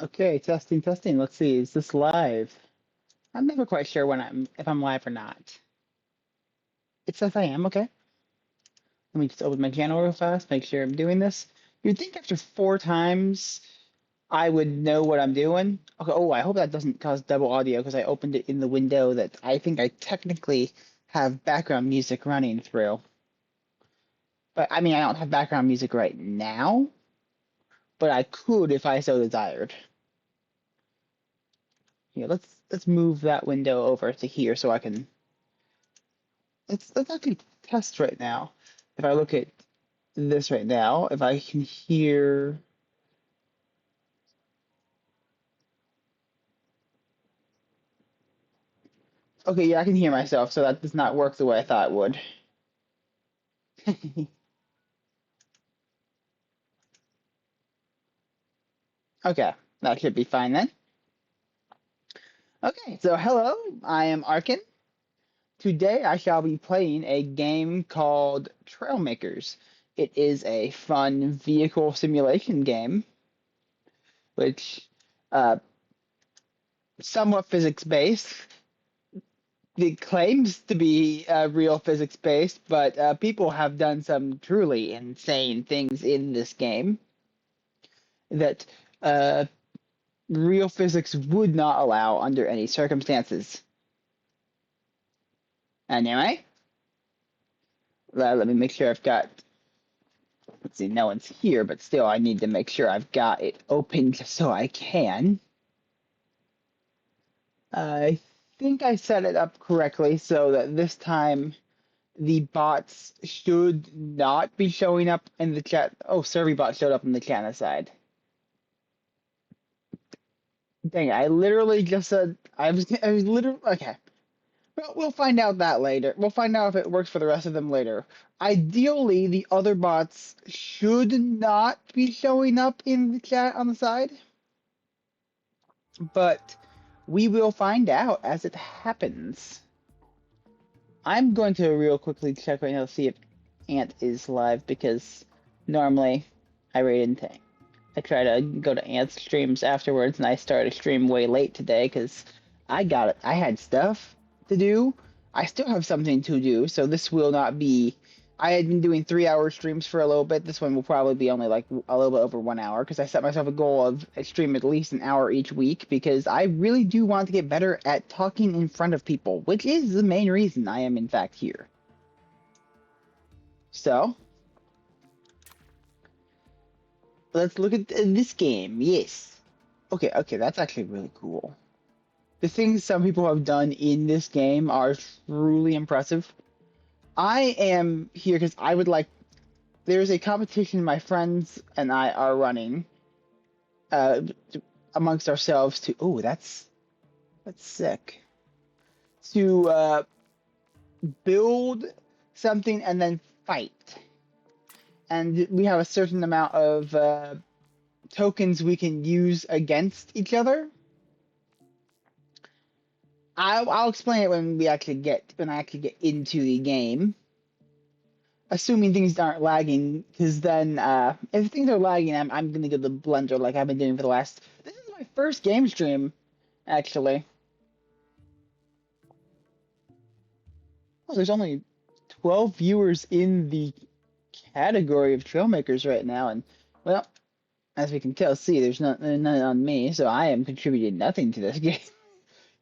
Okay, testing, testing. Let's see. Is this live? I'm never quite sure when if I'm live or not. It says I am, okay. Let me just open my channel real fast, make sure I'm doing this. You'd think after 4 times I would know what I'm doing. Okay, oh, I hope that doesn't cause double audio because I opened it in the window that I think I technically have background music running through. But I mean, I don't have background music right now, but I could if I so desired. Here, let's move that window over to here so I can let's actually test right now. If I look at this right now, if I can hear. Okay, yeah, I can hear myself, so that does not work the way I thought it would. Okay, that should be fine then. Okay, so hello, I am Arkin. Today I shall be playing a game called Trailmakers. It is a fun vehicle simulation game, which uh, somewhat physics based. It claims to be real physics based, but people have done some truly insane things in this game that uh, real physics would not allow under any circumstances. Anyway, let me make sure I've got. Let's see, no one's here, but still, I need to make sure I've got it open so I can. I think I set it up correctly so that this time the bots should not be showing up in the chat. Oh, SurveyBot showed up in the chat side. Dang, I literally just said I was literally okay. Well, we'll find out that later. We'll find out if it works for the rest of them later. Ideally, the other bots should not be showing up in the chat on the side, but we will find out as it happens. I'm going to real quickly check right now to see if Ant is live because normally I rate into I try to go to Ant's streams afterwards, and I started a stream way late today because I got it. I had stuff to do. I still have something to do, so this will not be. I had been doing 3 hour streams for a little bit. This one will probably be only like a little bit over 1 hour because I set myself a goal of a stream at least an hour each week because I really do want to get better at talking in front of people, which is the main reason I am in fact here. So let's look at this game. Yes. Okay, that's actually really cool. The things some people have done in this game are truly impressive. I am here because I would like. There's a competition my friends and I are running uh, amongst ourselves to. Oh, that's sick. To build something and then fight. And we have a certain amount of tokens we can use against each other. I'll explain it when I actually get into the game. Assuming things aren't lagging, because then if things are lagging, I'm gonna go the blender like I've been doing for the last. This is my first game stream, actually. Oh, there's only 12 viewers in the category of Trailmakers right now, and well, as we can see, there's none on me, so I am contributing nothing to this game.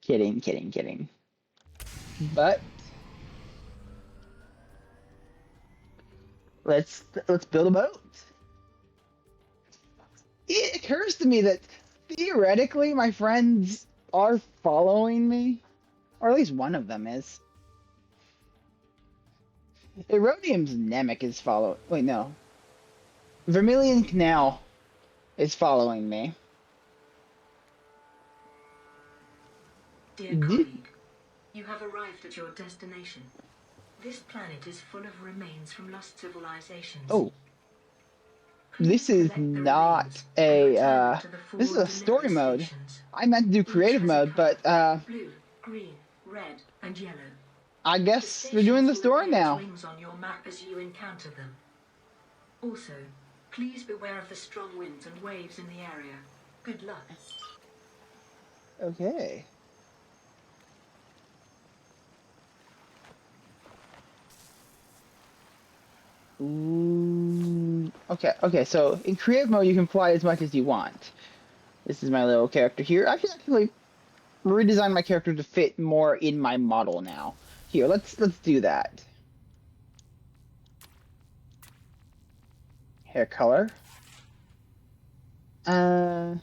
Kidding. But let's build a boat. It occurs to me that theoretically my friends are following me, or at least one of them is. Erodium's Namek is following. Wait, no. Vermilion Canal is following me. Dear colleague, you have arrived at your destination. This planet is full of remains from lost civilizations. Oh. This is not a, this is a story mode. I meant to do creative mode, but, blue, green, red, and yellow. I guess we're doing the story now. Wings on your map as you encounter them. Also, please beware of the strong winds and waves in the area. Good luck. Okay. Ooh. Okay, so in creative mode, you can fly as much as you want. This is my little character here. I can actually redesign my character to fit more in my model now. Here, let's do that. Hair color. Uh,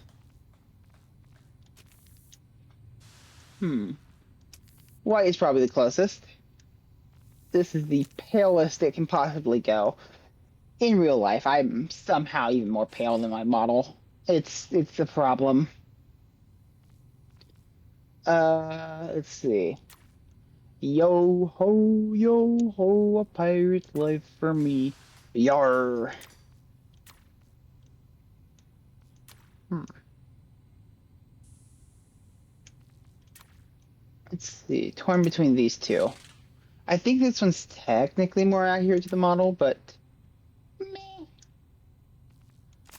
White is probably the closest. This is the palest it can possibly go. In real life, I'm somehow even more pale than my model. It's the problem. Let's see. Yo ho, a pirate's life for me. Yar. Hmm. Let's see. Torn between these two. I think this one's technically more accurate to the model, but meh.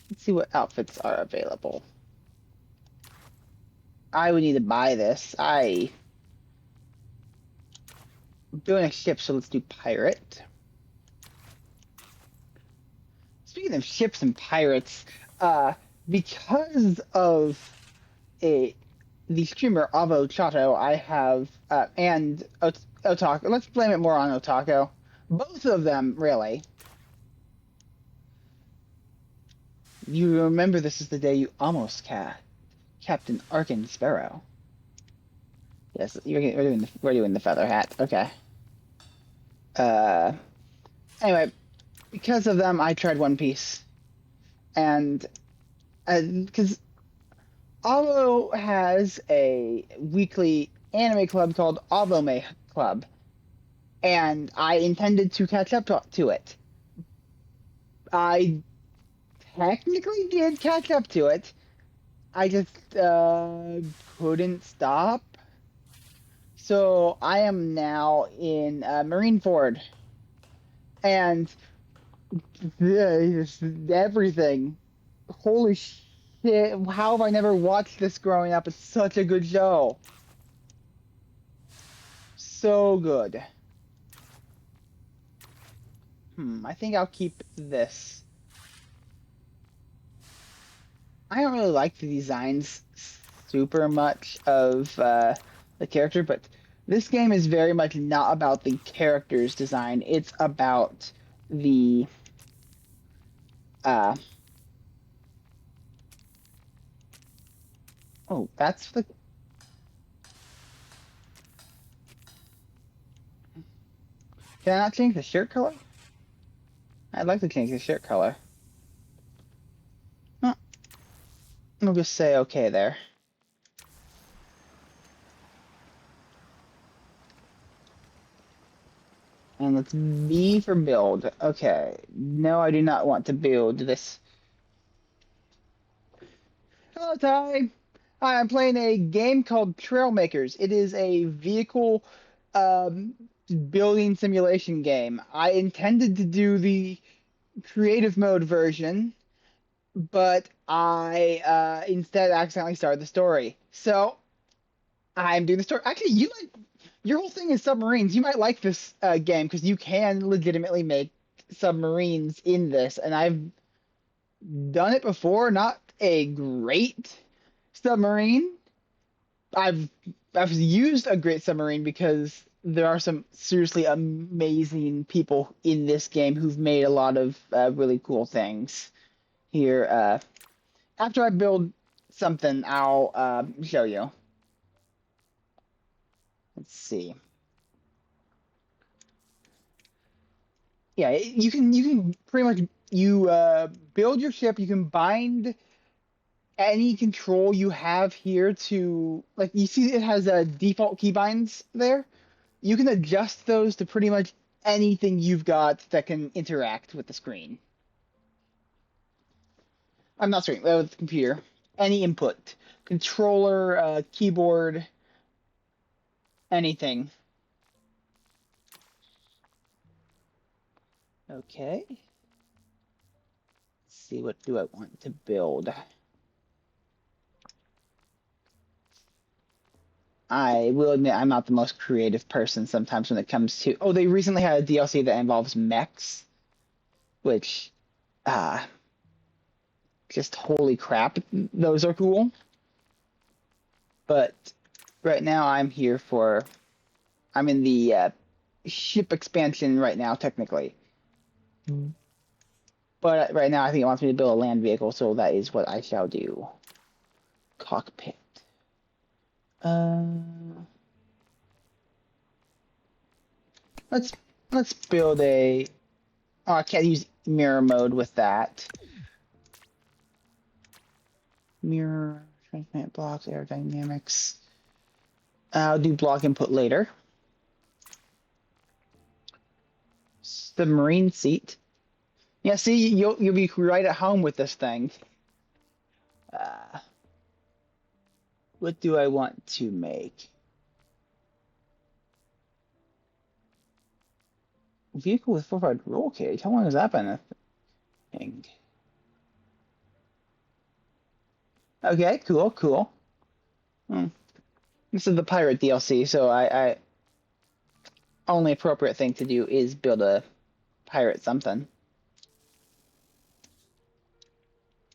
Let's see what outfits are available. I would need to buy this. I'm doing a ship, so let's do pirate. Speaking of ships and pirates, because of a the streamer Avo Chato, I have and Otako. Let's blame it more on Otako. Both of them, really. You remember this is the day you almost Captain Arkin Sparrow. Yes, we're doing the feather hat. Okay. Uh, anyway, because of them, I tried One Piece, and because Avo has a weekly anime club called Avome Club, and I intended to catch up to it. I technically did catch up to it. I just couldn't stop. So I am now in Marineford, and everything. Holy shit! How have I never watched this growing up? It's such a good show. So good. I think I'll keep this. I don't really like the designs super much of the character, but this game is very much not about the character's design. It's about the uh oh, that's the can I not change the shirt color? I'd like to change the shirt color. Huh, I'll just say okay there. And let's B for build. Okay. No, I do not want to build this. Hello, Ty. Hi, I'm playing a game called Trailmakers. It is a vehicle um, building simulation game. I intended to do the creative mode version, but I instead accidentally started the story. So I'm doing the story. Actually, your whole thing is submarines. You might like this game because you can legitimately make submarines in this, and I've done it before. Not a great submarine. I've I've used a great submarine because there are some seriously amazing people in this game who've made a lot of really cool things. Here, after I build something, I'll show you. Let's see. Yeah, you can pretty much you build your ship. You can bind any control you have here to like you see it has a default keybinds there. You can adjust those to pretty much anything you've got that can interact with the screen. I'm not screen with the computer. Any input, controller, keyboard, anything. Okay. Let's see what do I want to build. I will admit I'm not the most creative person sometimes when it comes to. Oh, they recently had a DLC that involves mechs, which, uh, just holy crap, those are cool. But right now I'm here for. I'm in the ship expansion right now, technically. But right now I think it wants me to build a land vehicle, so that is what I shall do. Cockpit. Uh, let's let's build a. Oh, I can't use mirror mode with that. Mirror, transplant blocks, aerodynamics. I'll do block input later. Submarine seat. Yeah, see, you'll be right at home with this thing. Uh, what do I want to make? Vehicle with fortified roll cage. How long has that been a thing? Okay, cool, cool. Hmm. This is the pirate DLC, so I only appropriate thing to do is build a pirate something.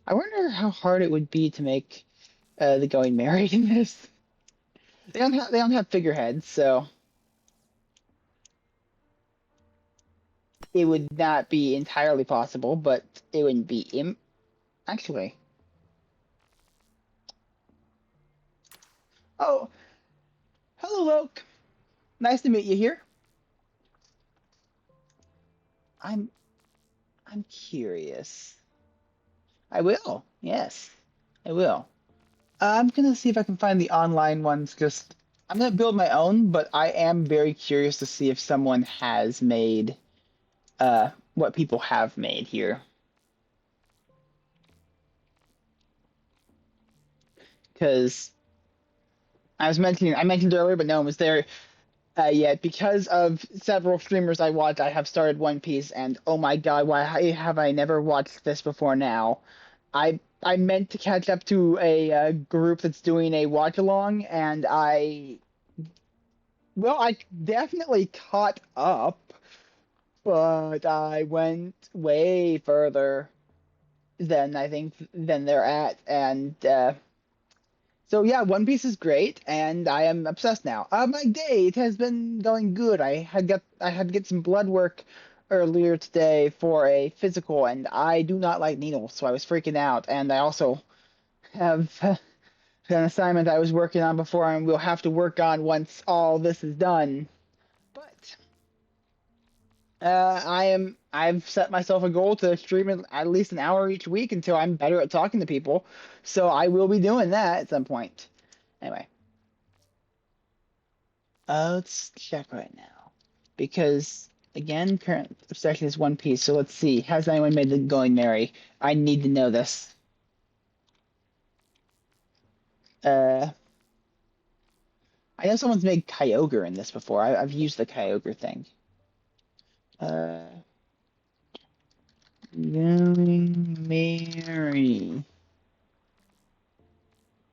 I wonder how hard it would be to make the Going Merry in this. They don't have figureheads, so it would not be entirely possible, but it wouldn't be actually. Oh, hello, Oak. Nice to meet you here. I'm I'm curious. I will. Yes, I will. I'm gonna see if I can find the online ones. Just I'm gonna build my own, but I am very curious to see if someone has made what people have made here. Because I mentioned earlier, but no one was there yet. Because of several streamers I watch, I have started One Piece, and oh my god, why have I never watched this before now? I meant to catch up to a group that's doing a watch along, and I definitely caught up, but I went way further than I think than they're at, and so yeah, One Piece is great, and I am obsessed now. My day it has been going good. I had to get some blood work earlier today for a physical, and I do not like needles, so I was freaking out. And I also have an assignment I was working on before, and we'll have to work on once all this is done. But I've set myself a goal to stream at least an hour each week until I'm better at talking to people. So I will be doing that at some point. Anyway, let's check right now. Because again, current obsession is One Piece. So let's see. Has anyone made the Going Merry? I need to know this. Uh, I know someone's made Kyogre in this before. I've used the Kyogre thing. Uh, Going Merry.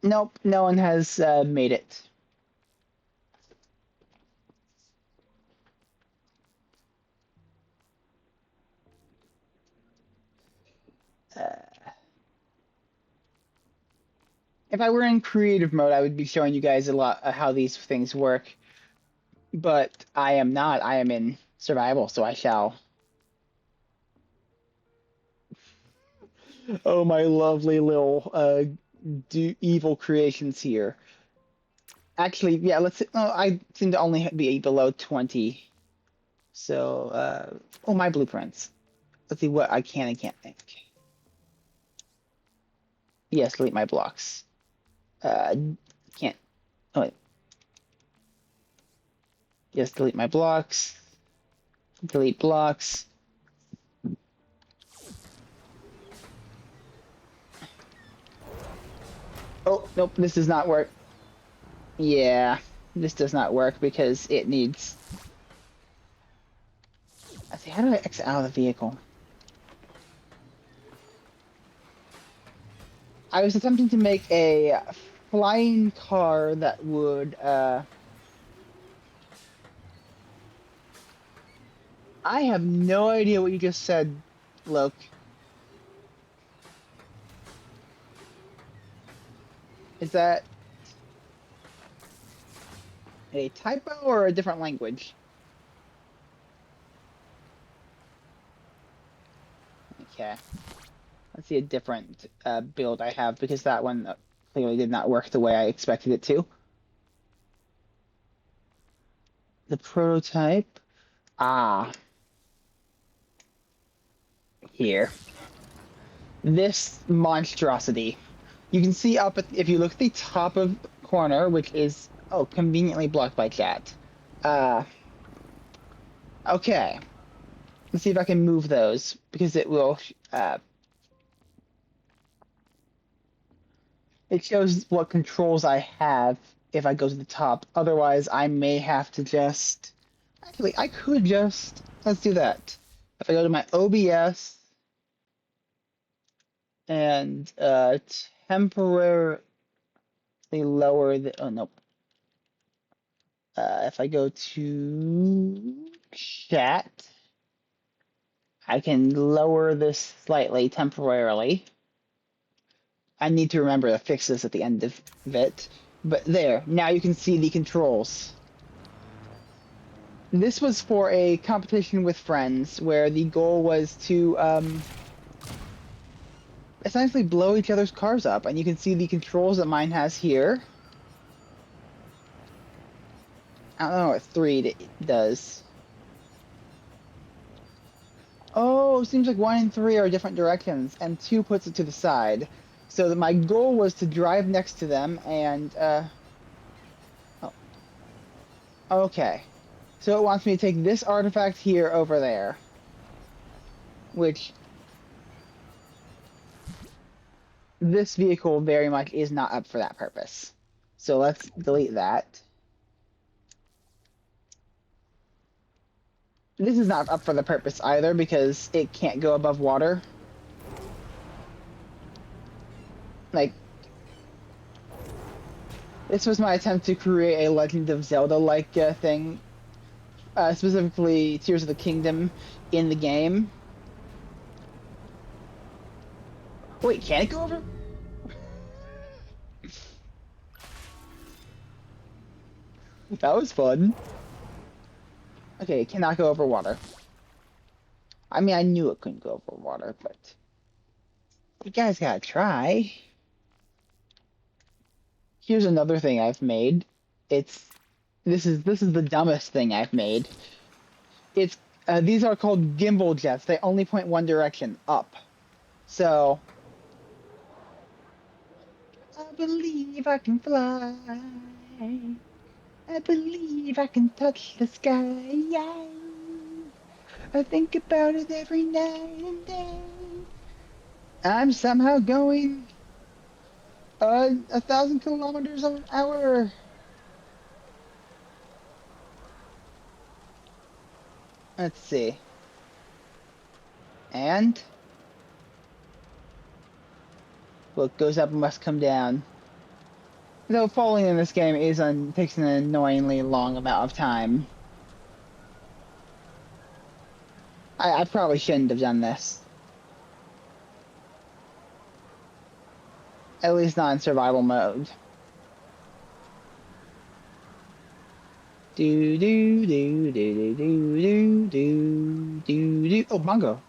Nope, no one has made it. Uh, if I were in creative mode, I would be showing you guys a lot of how these things work. But I am not. I am in survival, so I shall. Oh, my lovely little evil creations here. Actually, yeah, let's. Oh, I seem to only be below 20. So, oh, my blueprints. Let's see what I can and can't make. Yes, delete my blocks. Can't. Oh, wait. Yes, delete my blocks. Delete blocks. Oh, nope, this does not work. Yeah, this does not work because it needs. Let's see, how do I exit out of the vehicle? I was attempting to make a flying car that would I have no idea what you just said, Loke. Is that a typo or a different language? Okay. Let's see a different build I have because that one clearly did not work the way I expected it to. The prototype. Ah, here. This monstrosity. You can see up at, if you look at the top of the corner, which is, oh, conveniently blocked by chat. Uh, okay. Let's see if I can move those because it will, it shows what controls I have if I go to the top. Otherwise, I may have to just, actually, I could just, let's do that. If I go to my OBS and temporarily lower the, oh, nope. If I go to chat, I can lower this slightly temporarily. I need to remember to fix this at the end of it. But there, now you can see the controls. This was for a competition with friends where the goal was to essentially blow each other's cars up. And you can see the controls that mine has here. I don't know what 3 does. Oh, it seems like 1 and 3 are different directions, and 2 puts it to the side. So my goal was to drive next to them and, oh. Okay. So it wants me to take this artifact here over there. Which, this vehicle very much is not up for that purpose. So let's delete that. This is not up for the purpose either because it can't go above water. Like, this was my attempt to create a Legend of Zelda-like thing. Specifically Tears of the Kingdom in the game. Wait, can it go over? That was fun. Okay, it cannot go over water. I mean, I knew it couldn't go over water, but you guys gotta try. Here's another thing I've made. This is the dumbest thing I've made. It's these are called gimbal jets. They only point one direction, up. So I believe I can fly. I believe I can touch the sky. I think about it every night and day. I'm somehow going 1,000 kilometers an hour. Let's see. And what goes up must come down. Though falling in this game takes an annoyingly long amount of time. I probably shouldn't have done this. At least not in survival mode. Do do do do do do do do do. Oh, Bongo.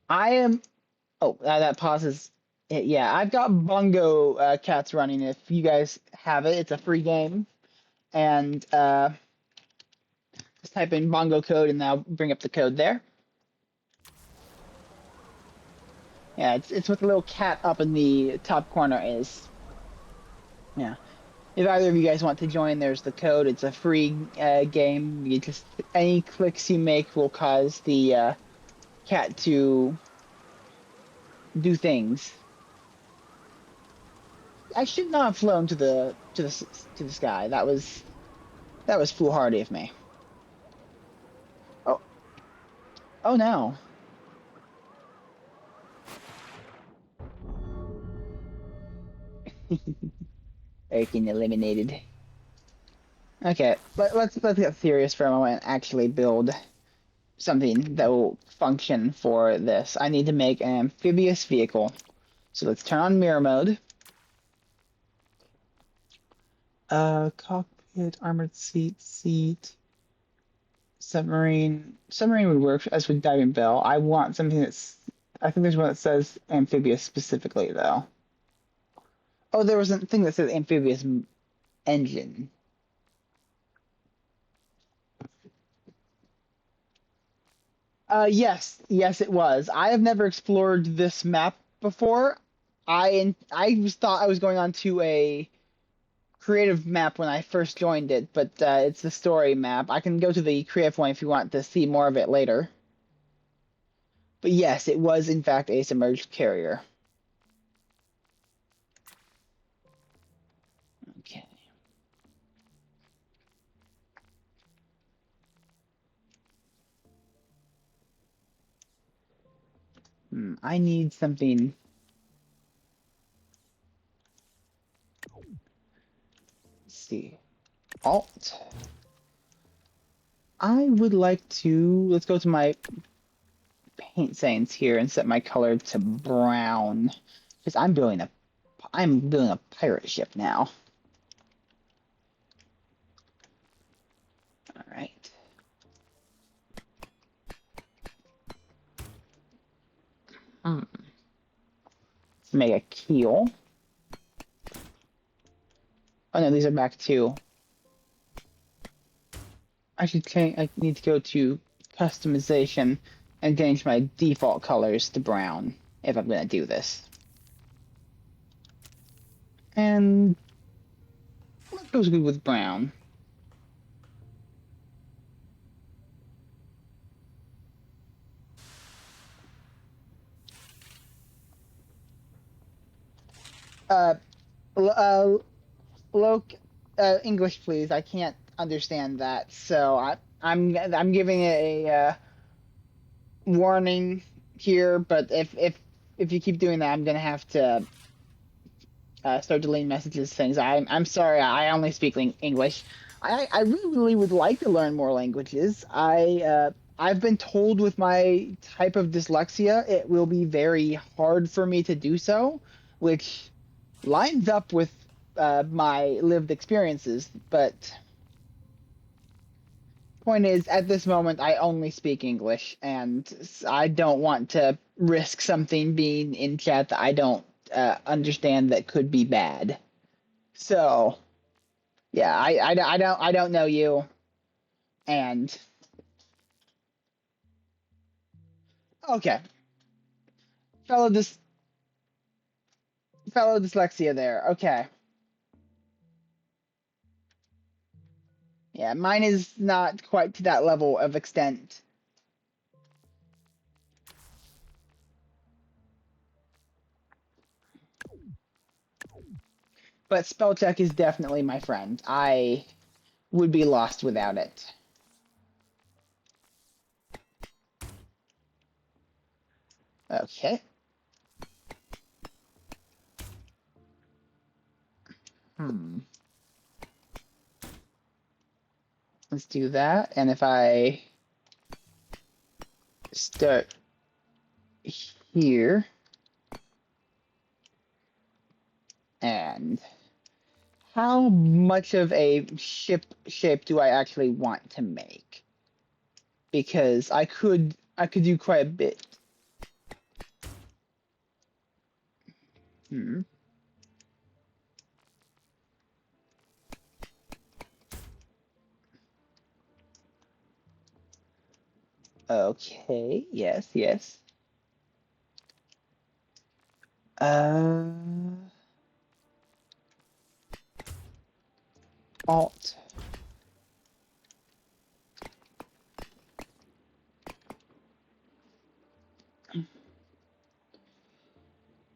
I am. Oh, that pauses. Yeah, I've got Bongo Cats running. If you guys have it, it's a free game, and just type in Bongo code, and I'll bring up the code there. Yeah, it's what the little cat up in the top corner is. Yeah. If either of you guys want to join, there's the code. It's a free game. You just any clicks you make will cause the cat to do things. I should not have flown to the sky. That was foolhardy of me. Oh, oh no. Erkin eliminated. Okay, let's get serious for a moment and actually build something that will function for this. I need to make an amphibious vehicle. So let's turn on mirror mode. Cockpit, armored seat, submarine. Submarine would work as with diving bell. I want something that's. I think there's one that says amphibious specifically though. Oh, there was a thing that says amphibious engine. Yes, it was. I have never explored this map before. Thought I was going on to a creative map when I first joined it, but it's the story map. I can go to the creative one if you want to see more of it later. But yes, it was in fact a submerged carrier. Okay. I need something. Let's see. Alt. I would like to. Let's go to my paint settings here and set my color to brown because I'm building a pirate ship now. All right. Let's make a keel. Oh no, these are back too. I need to go to customization and change my default colors to brown if I'm gonna do this. And what goes good with brown? Uh, low, English, please. I can't understand that, so I'm giving it a warning here. But if you keep doing that, I'm gonna have to start deleting messages. Things. I'm sorry. I only speak English. I really would like to learn more languages. I've been told with my type of dyslexia, it will be very hard for me to do so, which lines up with my lived experiences. But point is, at this moment, I only speak English, and I don't want to risk something being in chat that I don't understand that could be bad. So, yeah, I don't know you, and okay, fellow dys fellow dyslexia there. Okay, yeah, mine is not quite to that level of extent. But spell check is definitely my friend. I would be lost without it. Okay. Hmm. Let's do that. And if I start here and how much of a ship shape do I actually want to make? Because I could do quite a bit. Hmm. Okay. Yes. Yes. Uh. Alt.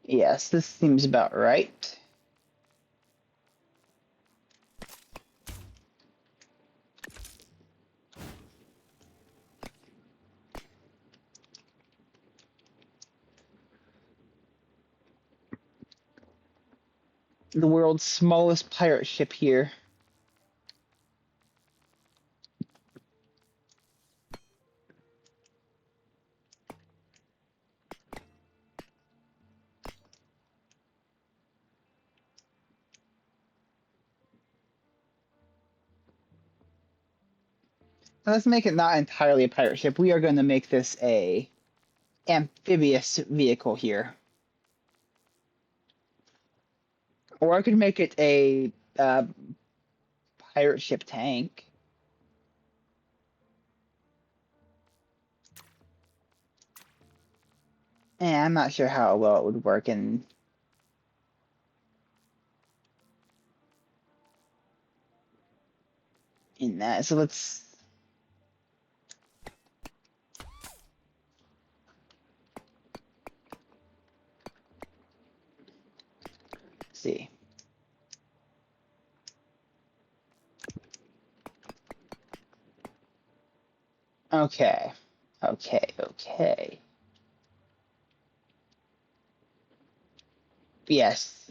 Yes, this seems about right. the world's smallest pirate ship here. Now, let's make it not entirely a pirate ship. We are going to make this a amphibious vehicle here. Or I could make it a pirate ship tank. And I'm not sure how well it would work in that. So let's see. Okay. Okay. Yes.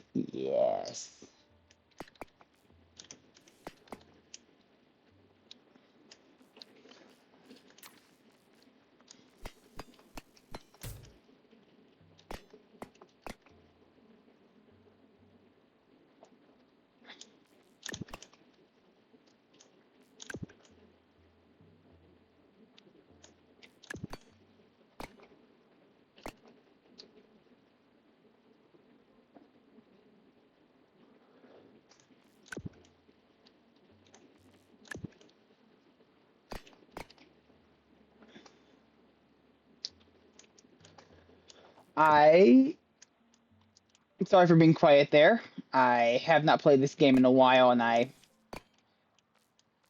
Sorry for being quiet there. I have not played this game in a while, and I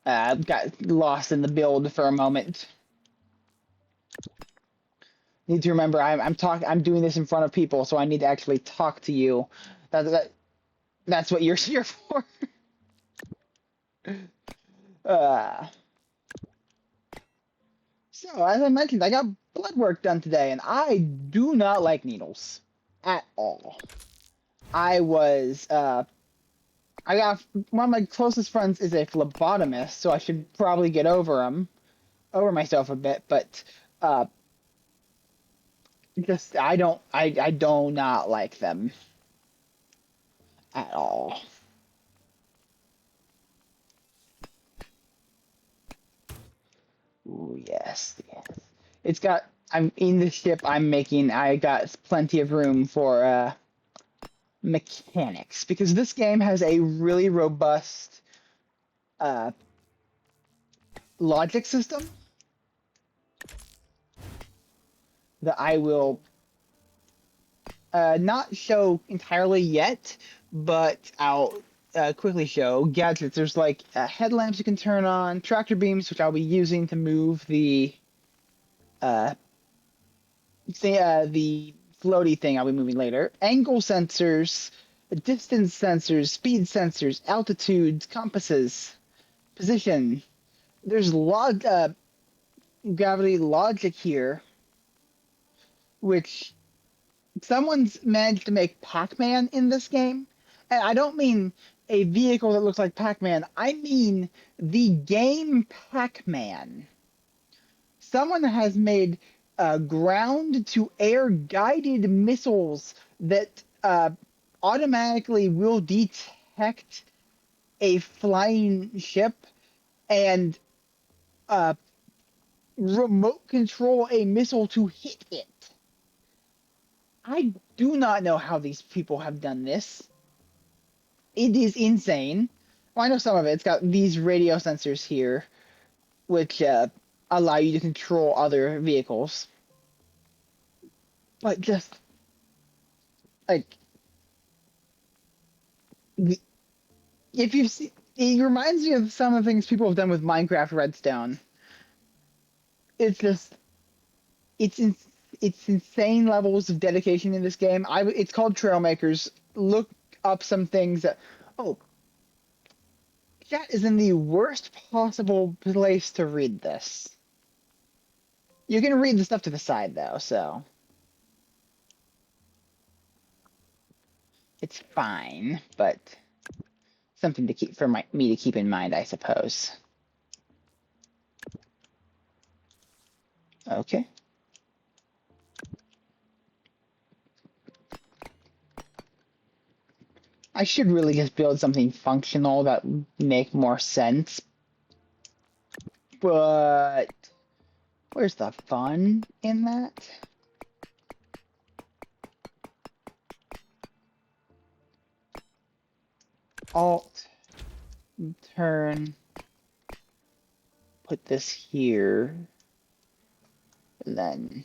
got lost in the build for a moment. Need to remember, I'm doing this in front of people, so I need to actually talk to you. That's what you're here for. uh, so as I mentioned, I got blood work done today, and I do not like needles at all. I got one of my closest friends is a phlebotomist, so I should probably get over myself a bit, but uh, just I do not like them at all. Ooh, yes. It's got. I'm in the ship I'm making. I got plenty of room for mechanics because this game has a really robust uh, logic system that I will not show entirely yet, but I'll quickly show gadgets. There's like headlamps you can turn on, tractor beams, which I'll be using to move uh, the floaty thing I'll be moving later. Angle sensors, distance sensors, speed sensors, altitudes, compasses, position. There's gravity logic here, which someone's managed to make Pac-Man in this game. And I don't mean a vehicle that looks like Pac-Man. I mean the game Pac-Man. Someone has made ground to air guided missiles that automatically will detect a flying ship and uh, remote control a missile to hit it. I do not know how these people have done this. It is insane. Well, I know some of it. It's got these radio sensors here, which allow you to control other vehicles. But just like if you see, it reminds me of some of the things people have done with Minecraft Redstone. It's just it's in, it's insane levels of dedication in this game. It's called Trailmakers. Look up some things that oh, chat is in the worst possible place to read this. You can read the stuff to the side though, so It's fine, but something to keep for me to keep in mind, I suppose. Okay. I should really just build something functional that make more sense. But where's the fun in that? Alt, turn, put this here, then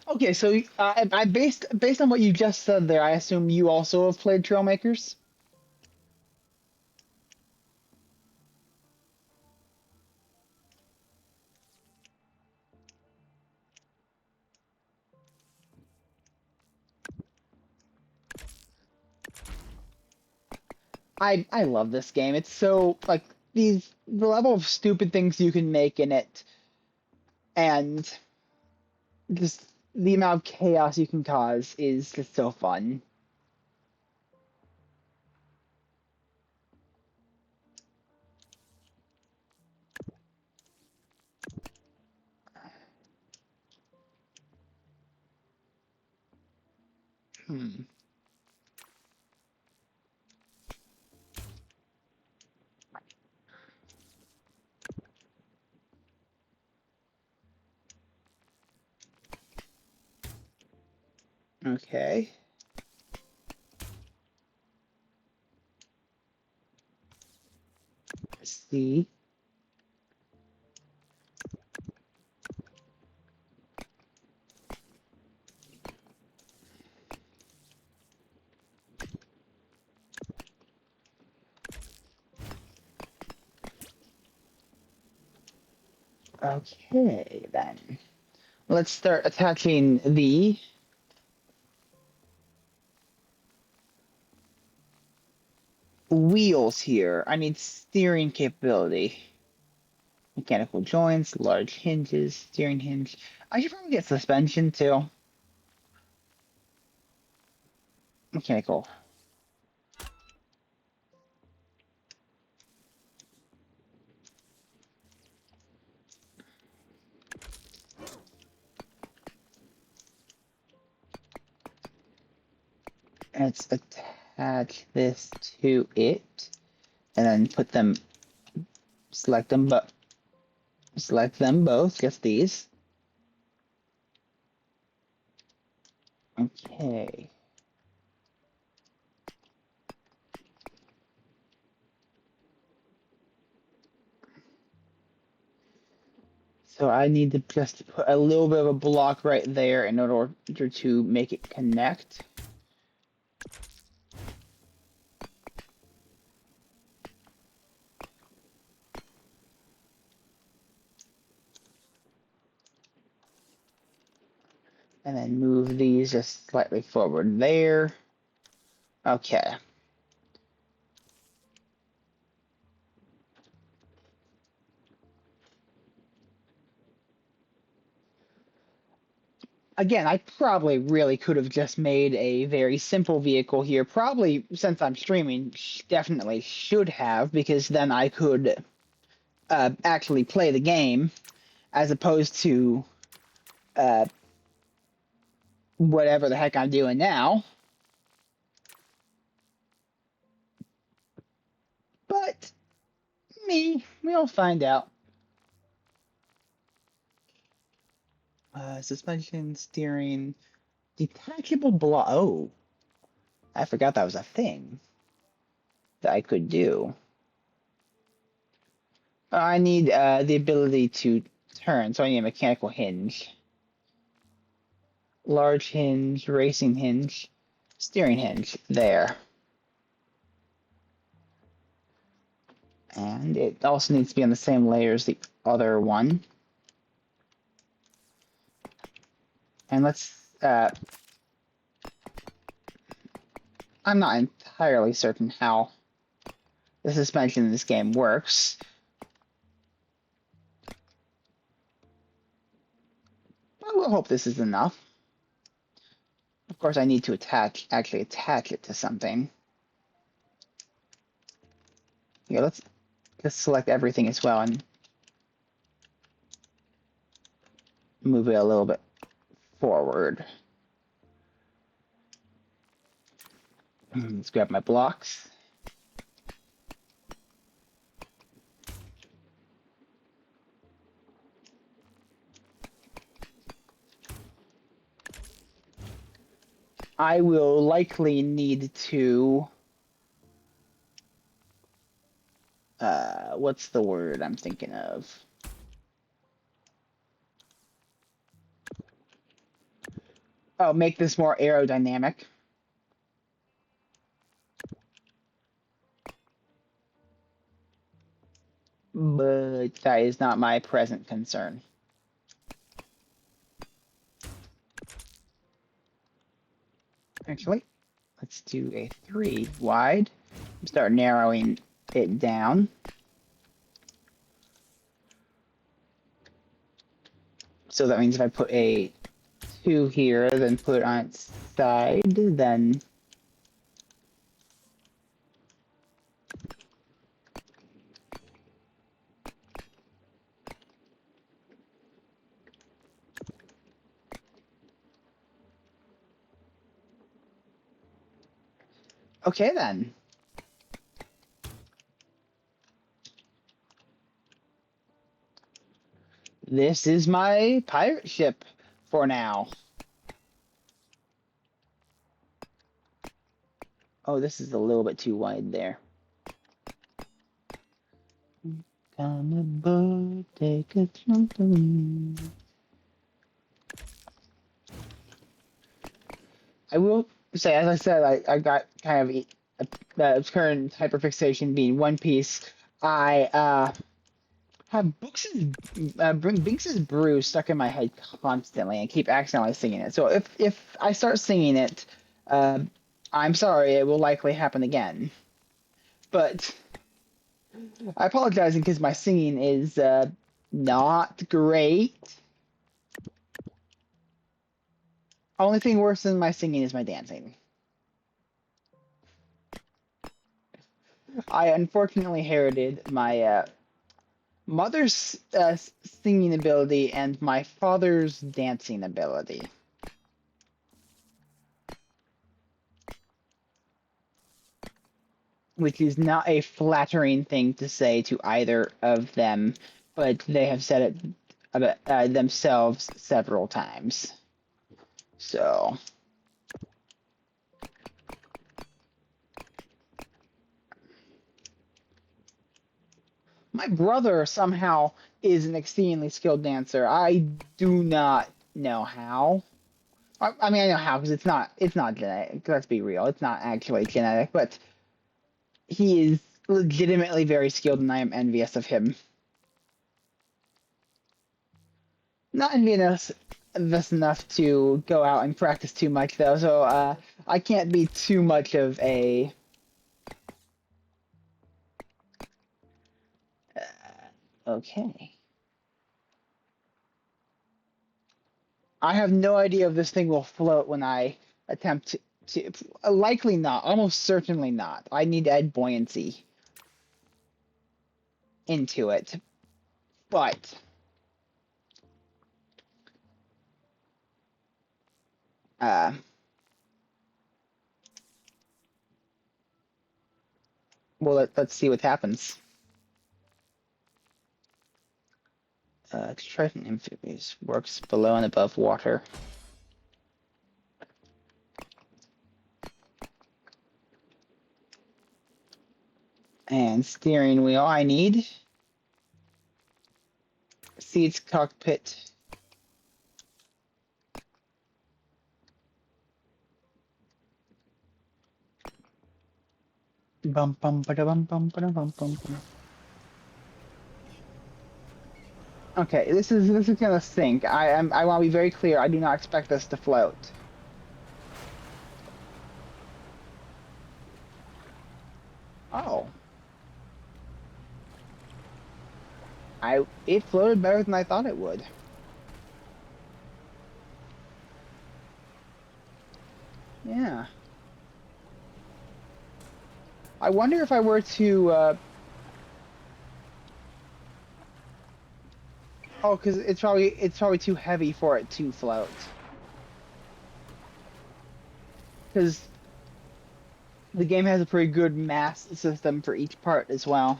okay. So I based on what you just said there, I assume you also have played Trailmakers. I love this game. It's so like the level of stupid things you can make in it, and just the amount of chaos you can cause is just so fun. Hmm. Okay. See. Okay, then. Let's start attaching the wheels here. I need steering capability. Mechanical joints, large hinges, steering hinge. I should probably get suspension too. Mechanical. Let's attach this to it, and then put them, select them, but select them both. Just these. Okay. So I need to just put a little bit of a block right there in order to make it connect. And then move these just slightly forward there. Okay. Again, I probably really could have just made a very simple vehicle here. Probably, since I'm streaming, definitely should have, because then I could actually play the game as opposed to whatever the heck I'm doing now. But we'll find out. Suspension, steering, detachable block. Oh, I forgot that was a thing that I could do. I need the ability to turn, so I need a mechanical hinge. Large hinge, racing hinge, steering hinge. There. And it also needs to be on the same layer as the other one. And let's I'm not entirely certain how the suspension in this game works. I will hope this is enough. Of course, I need to actually attach it to something. Yeah, let's select everything as well and move it a little bit forward. Let's grab my blocks. I will likely need to what's the word I'm thinking of? Oh, make this more aerodynamic. But that is not my present concern. Actually, let's do a 3 wide. Start narrowing it down. So that means if I put a 2 here, then put it on its side, then okay then. This is my pirate ship for now. Oh, this is a little bit too wide there. Come aboard, take a trampoline. I will say, as I said, I got kind of the current hyperfixation being One Piece. I have Binks's Brew stuck in my head constantly and keep accidentally singing it. So if I start singing it, I'm sorry, it will likely happen again. But I apologize because my singing is not great. Only thing worse than my singing is my dancing. I unfortunately inherited my mother's singing ability and my father's dancing ability. Which is not a flattering thing to say to either of them, but they have said it about themselves several times. So, my brother somehow is an exceedingly skilled dancer. I do not know how. I mean, I know how because it's not genetic. Let's be real, it's not actually genetic, but he is legitimately very skilled, and I am envious of him. Not envious enough to go out and practice too much, though, so I can't be too much of a. Okay. I have no idea if this thing will float when I attempt to likely not, almost certainly not. I need to add buoyancy into it, but uh, well, let's see what happens. Trident amphibious works below and above water. And steering wheel I need. Seats, cockpit. Bum bum ba bum bum ba bum bum bum. Okay, this is gonna sink. I want to be very clear. I do not expect us to float. Oh. It floated better than I thought it would. Yeah. I wonder if I were to oh, because it's probably too heavy for it to float. Because the game has a pretty good mass system for each part as well.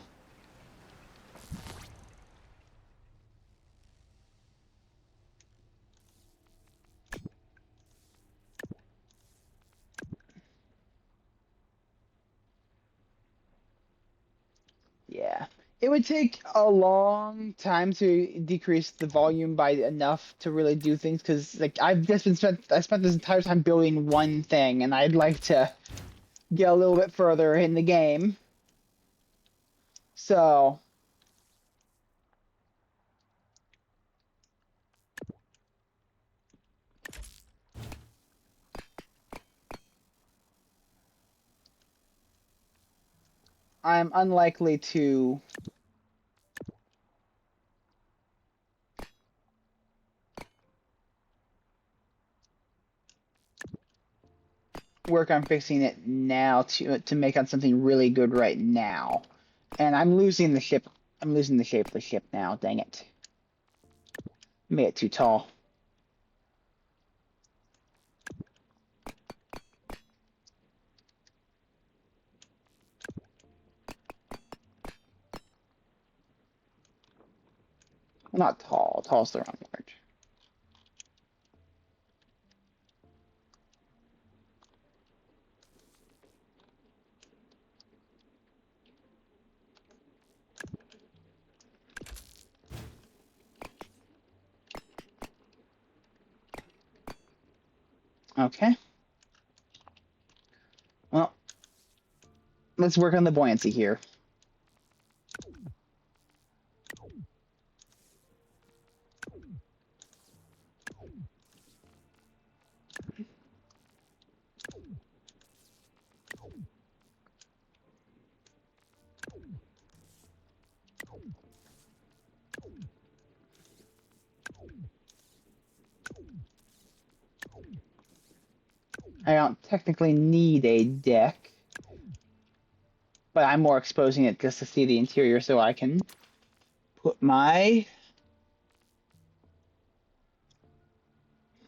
Yeah. It would take a long time to decrease the volume by enough to really do things because like I spent this entire time building one thing and I'd like to get a little bit further in the game. So I'm unlikely to work on fixing it now to make on something really good right now. And I'm losing the ship. I'm losing the shape of the ship now. Dang it. Made it too tall. Well, not tall. Tall's the wrong word. Okay. Well, let's work on the buoyancy here. I don't technically need a deck, but I'm more exposing it just to see the interior so I can put my...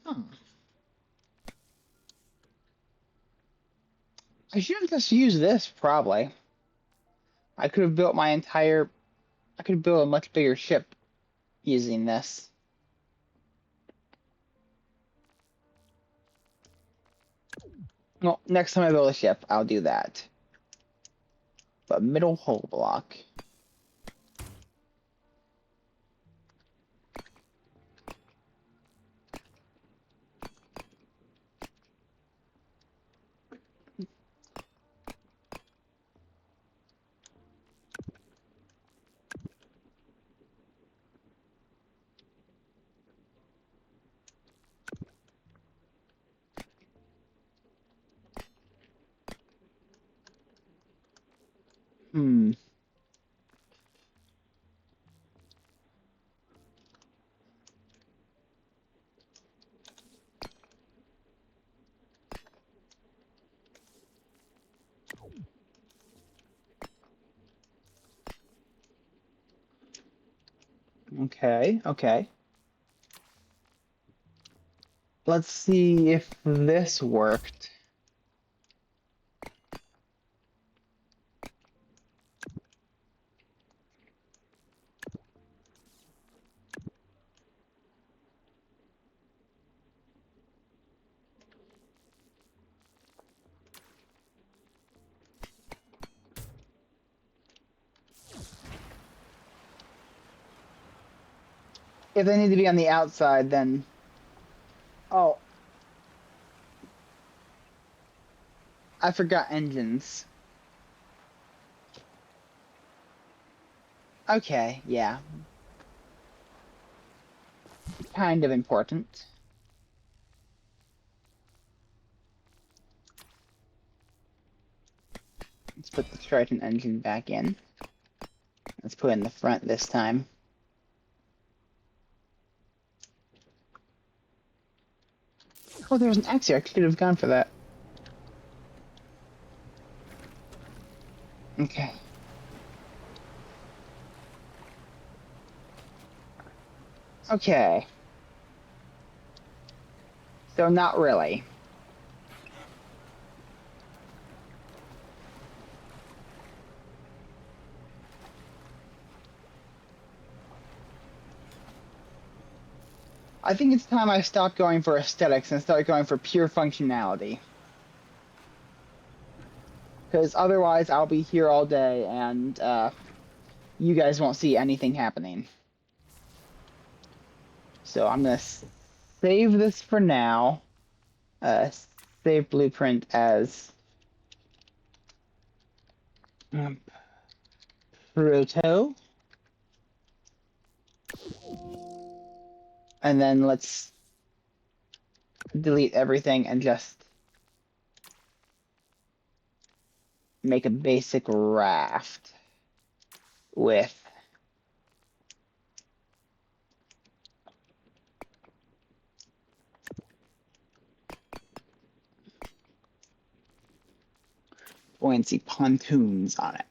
Huh. I should have just used this, probably. I could have built my entire... I could build a much bigger ship using this. Well, next time I build a ship, I'll do that. But middle hull block. Hmm. Okay, okay. Let's see if this worked. If they need to be on the outside, then... Oh, I forgot engines. Okay, yeah. Kind of important. Let's put the Triton engine back in. Let's put it in the front this time. Oh, there was an axe here. I should have gone for that. Okay. Okay. So not really. I think it's time I stop going for aesthetics and start going for pure functionality. Because otherwise I'll be here all day and you guys won't see anything happening. So I'm going to save this for now. Save blueprint as Proto. And then let's delete everything and just make a basic raft with buoyancy pontoons on it.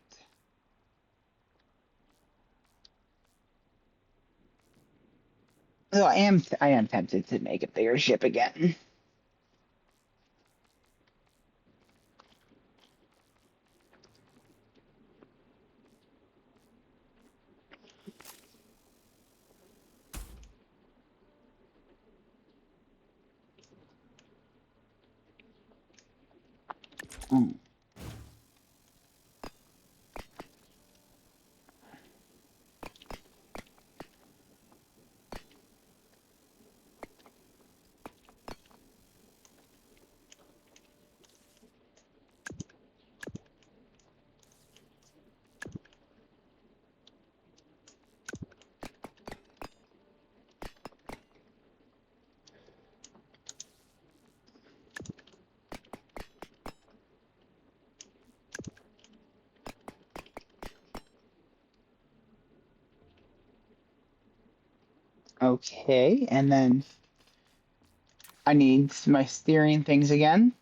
So I am tempted to make a bigger ship again. Mm. Okay, and then I need my steering things again.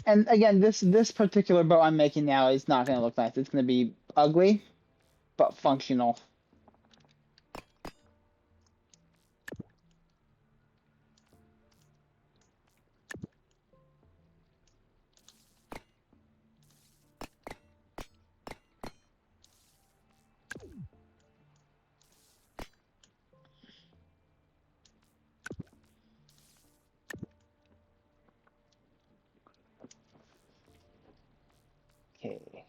And again, this particular boat I'm making now is not going to look nice. It's going to be ugly, but functional. Okay.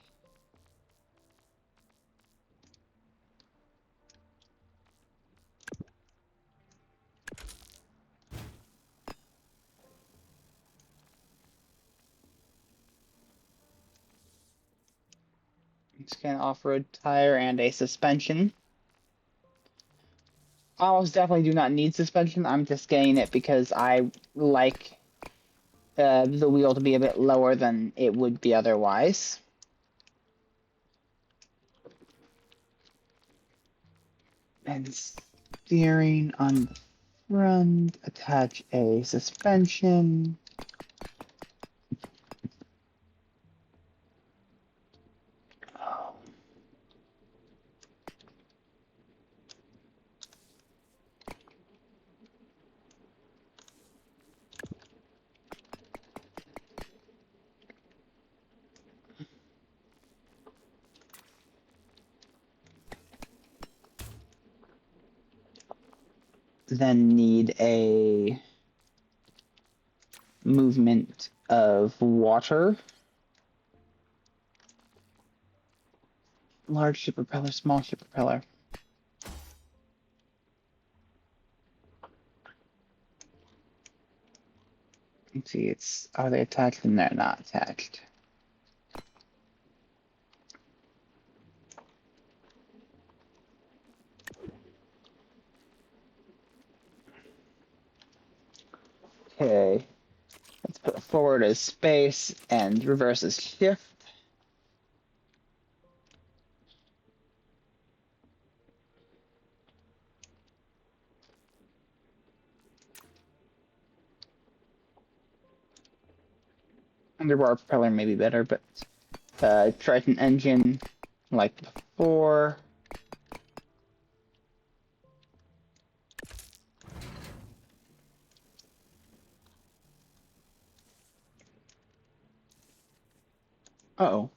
Scan off-road tire and a suspension. I almost definitely do not need suspension. I'm just getting it because I like the wheel to be a bit lower than it would be otherwise. And steering on the front, attach a suspension. Then need a movement of water. Large ship propeller, small ship propeller. Let's see, are they attached? And they're not attached. Okay, let's put forward as space and reverse as shift. Underwater propeller may be better, but Triton engine like before. Uh-oh.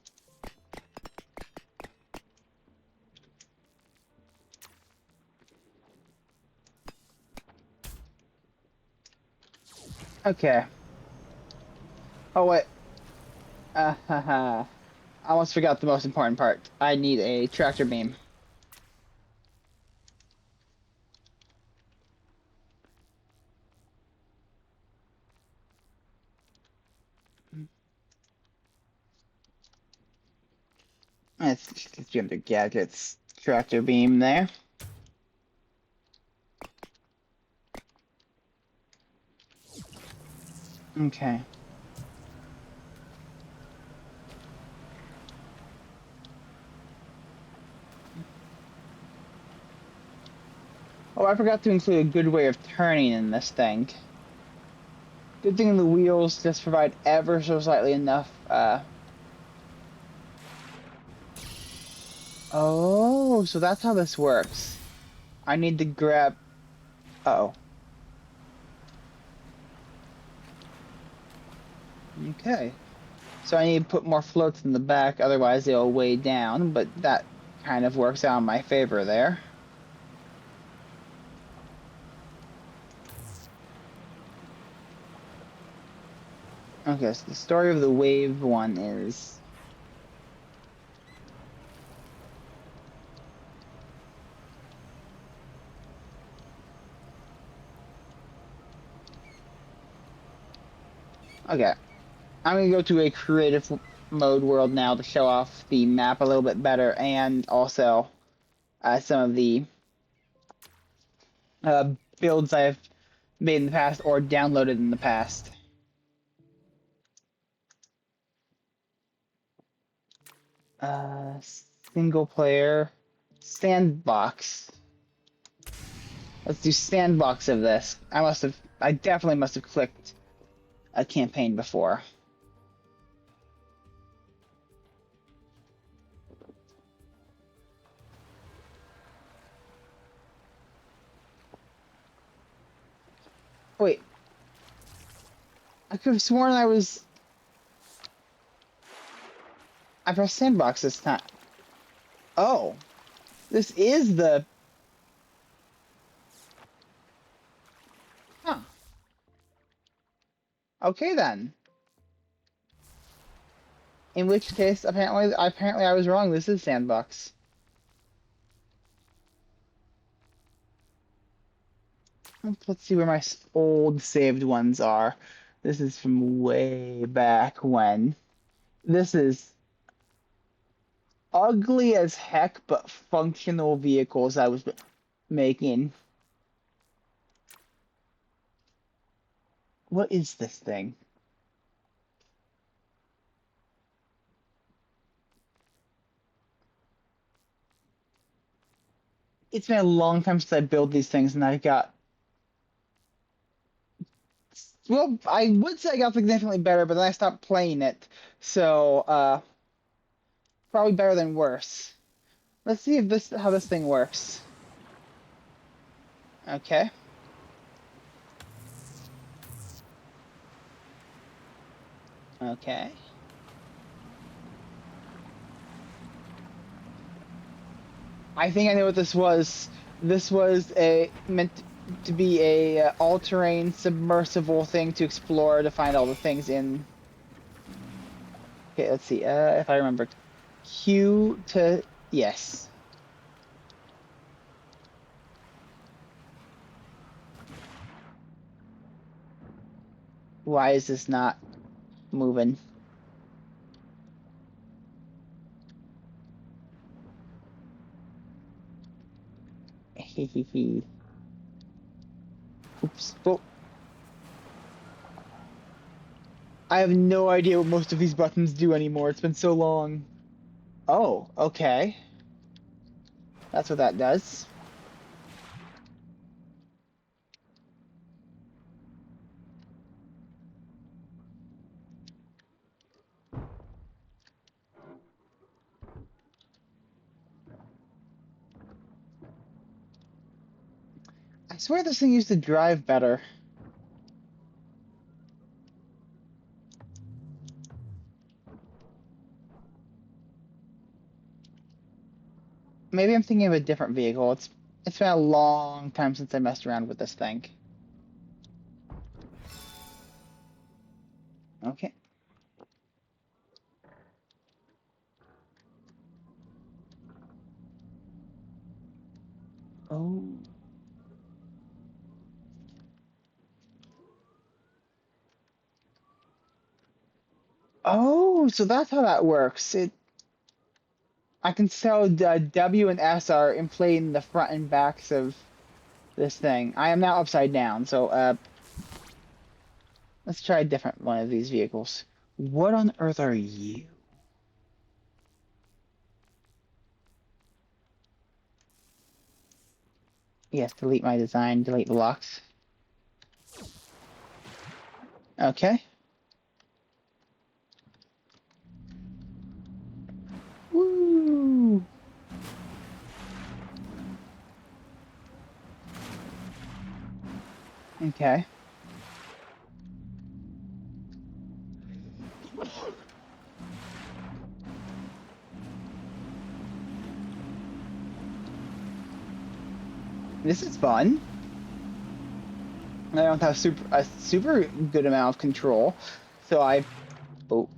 Okay. Oh, wait. I almost forgot the most important part. I need a tractor beam. Let's jump to gadgets. Tractor beam there. Okay. Oh, I forgot to include a good way of turning in this thing. Good thing the wheels just provide ever so slightly enough, Oh, so that's how this works. I need to grab... Uh-oh. Okay. So I need to put more floats in the back, otherwise they'll weigh down, but that kind of works out in my favor there. Okay, so the story of the wave one is... Okay. I'm gonna go to a creative mode world now to show off the map a little bit better, and also some of the uh, builds I've made in the past or downloaded in the past. Uh, Single player sandbox. Let's do sandbox of this. I definitely must have clicked a campaign before. Wait, I could have sworn I pressed sandbox this time. Oh, this is the... Huh. Okay then. In which case, apparently I was wrong. This is sandbox. Let's see where my old saved ones are. This is from way back when. This is ugly as heck, but functional vehicles I was making. What is this thing? It's been a long time since I built these things, and I've got... Well, I would say I got significantly better, but then I stopped playing it. So, probably better than worse. Let's see if how this thing works. Okay. Okay. I think I know what this was. This was meant to be a all-terrain submersible thing to explore to find all the things in. Okay, let's see. If I remember, Q to yes. Why is this not moving? Hehehe. Oops. Oh. I have no idea what most of these buttons do anymore. It's been so long. Oh, okay. That's what that does. I swear this thing used to drive better. Maybe I'm thinking of a different vehicle. It's been a long time since I messed around with this thing. Okay. Oh. Oh, so that's how that works. I can tell W and S are inflating the front and backs of this thing. I am now upside down, so let's try a different one of these vehicles. What on earth are you? Yes, delete my design, delete the locks. Okay. Woo! Okay. This is fun. I don't have a super good amount of control, so oh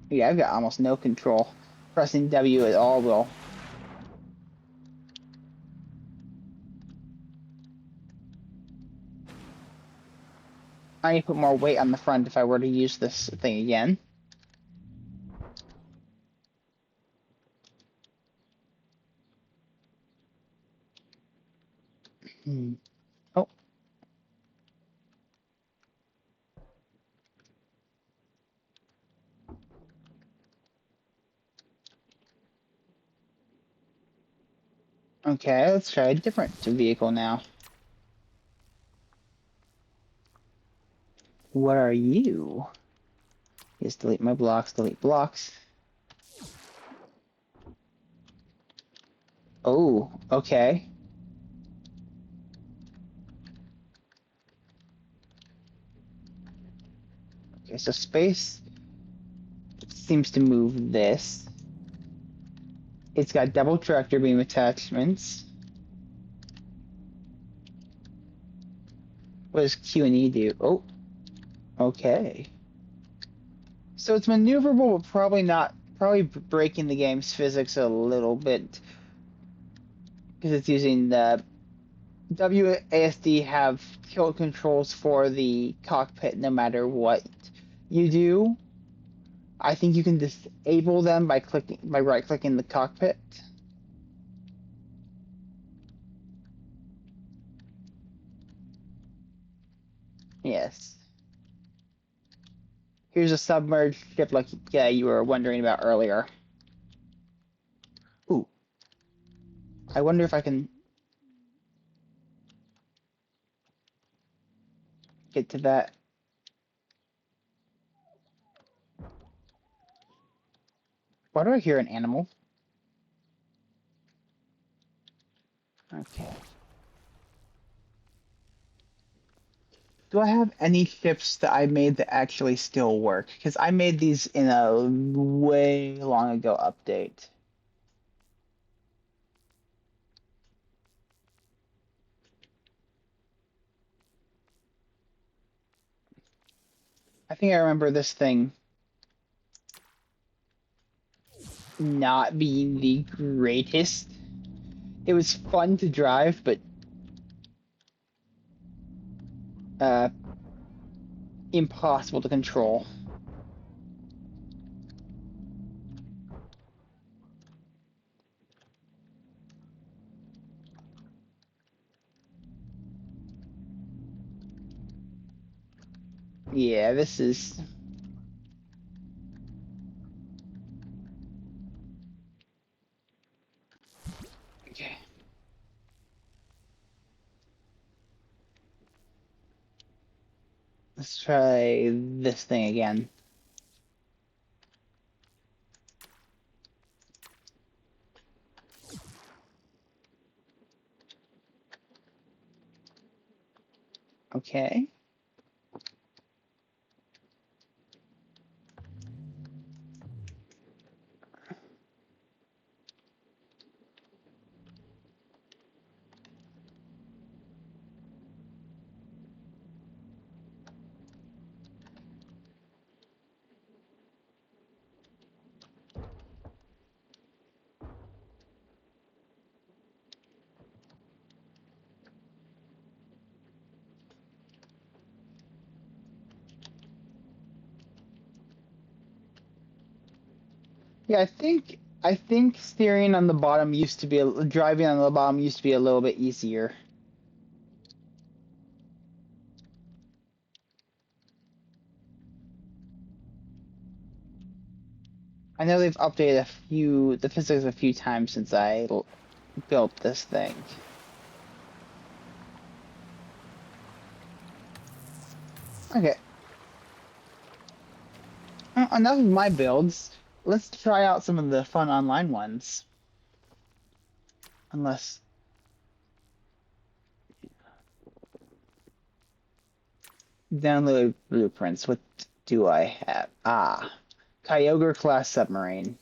yeah, I've got almost no control. Pressing W at all will. I need to put more weight on the front if I were to use this thing again. Hmm. Oh. Okay, let's try a different vehicle now. What are you? Just delete my blocks, delete blocks. Oh, okay. Okay, so space seems to move this. It's got double tractor beam attachments. What does Q and E do? Oh, okay. So it's maneuverable, but probably breaking the game's physics a little bit because it's using the WASD have tilt controls for the cockpit no matter what you do. I think you can disable them by right clicking the cockpit. Yes. Here's a submerged ship like you were wondering about earlier. Ooh. I wonder if I can get to that. Why do I hear an animal? Okay. Do I have any ships that I made that actually still work? Because I made these in a way long ago update. I think I remember this thing not being the greatest. It was fun to drive, but uh, impossible to control. Yeah, this is... Okay. Let's try this thing again. Okay. Yeah, I think steering on the bottom used to be driving on the bottom used to be a little bit easier. I know they've updated the physics a few times since I built this thing. Okay, enough of my builds. Let's try out some of the fun online ones. Unless download blueprints. What do I have? Ah, Kyogre class submarine.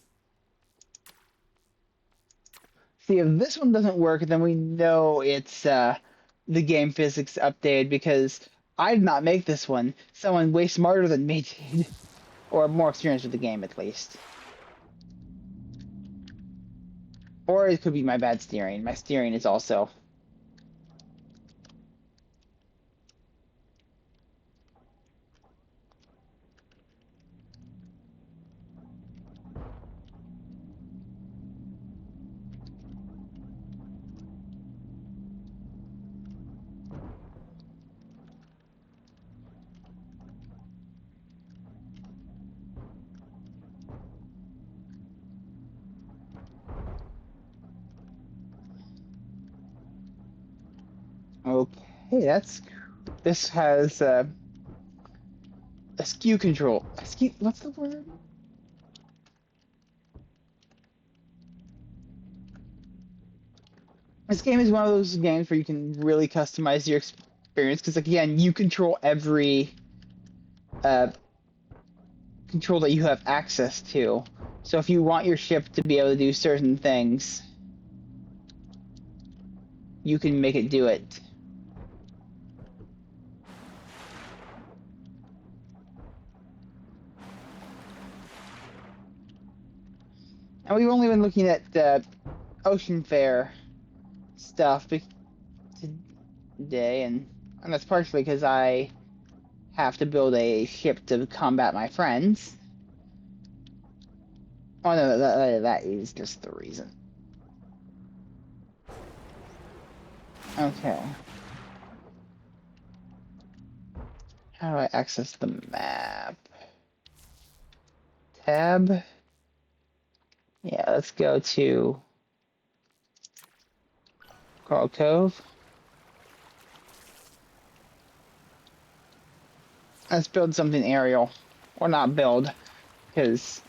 See, if this one doesn't work, then we know it's the game physics updated because I did not make this one. Someone way smarter than me did, or more experienced with the game at least. Or it could be my bad steering. My steering is also... Okay, that's... This has a skew control. A skew... What's the word? This game is one of those games where you can really customize your experience because, again, you control every uh, control that you have access to. So if you want your ship to be able to do certain things, you can make it do it. And we've only been looking at Ocean Fair stuff today, and that's partially because I have to build a ship to combat my friends. Oh no, that is just the reason. Okay. How do I access the map? Tab? Yeah, let's go to Coral Cove. Let's build something aerial. Or not build, because...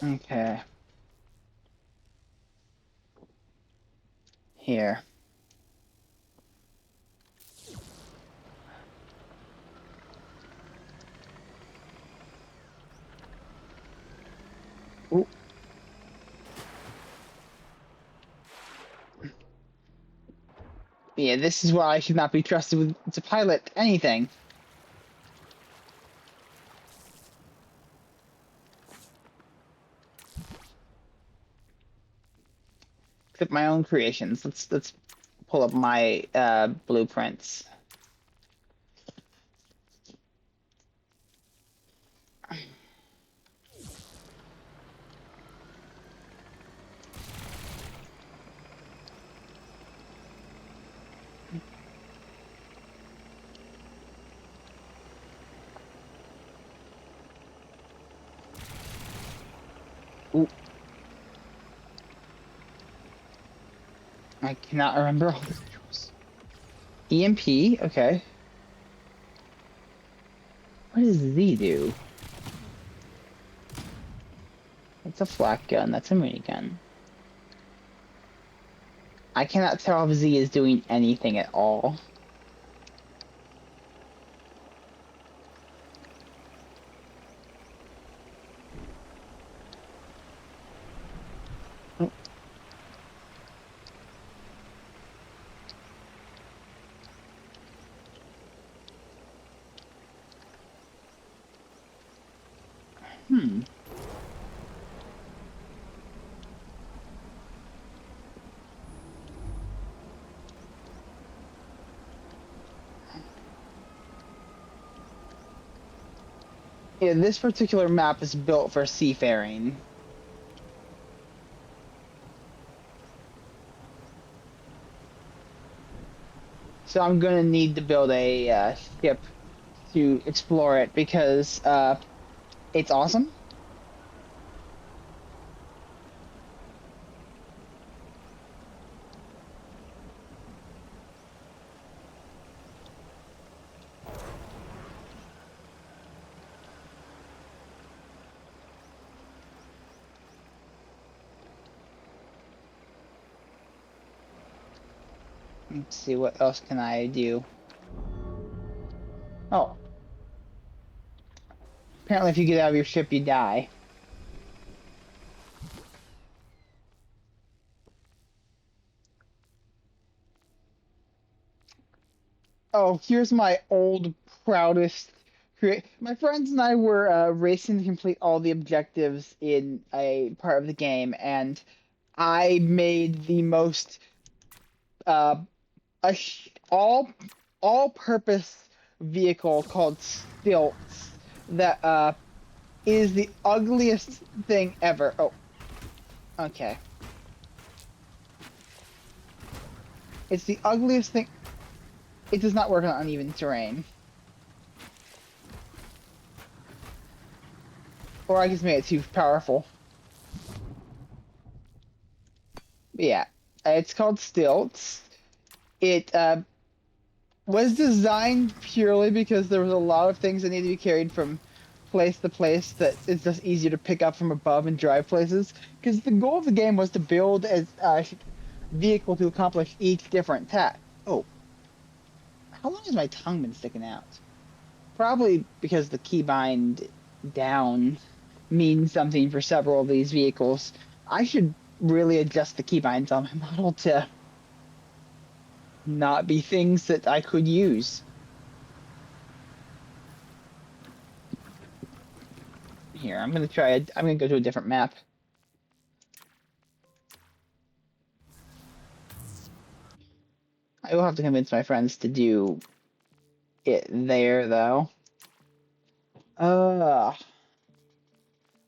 Okay. Here. Ooh. Yeah, this is why I should not be trusted to pilot anything. Except my own creations. Let's pull up my blueprints. Ooh, I cannot remember all the controls. EMP, okay. What does Z do? That's a flak gun. That's a minigun. I cannot tell if Z is doing anything at all. Oh. Hmm. Yeah, this particular map is built for seafaring. So I'm gonna need to build a ship to explore it because it's awesome. Let's see, what else can I do? Oh, apparently if you get out of your ship, you die. Oh, here's my old proudest create. My friends and I were racing to complete all the objectives in a part of the game, and I made the most uh, all-purpose vehicle called Stilts that is the ugliest thing ever. Oh, okay. It's the ugliest thing. It does not work on uneven terrain. Or I just made it too powerful. But yeah, it's called Stilts. It was designed purely because there was a lot of things that needed to be carried from place to place that it's just easier to pick up from above and drive places. Because the goal of the game was to build a vehicle to accomplish each different task. Oh, how long has my tongue been sticking out? Probably because the keybind down means something for several of these vehicles. I should really adjust the keybinds on my model to not be things that I could use. Here, I'm gonna try. I'm gonna go to a different map. I will have to convince my friends to do it there, though. Uh,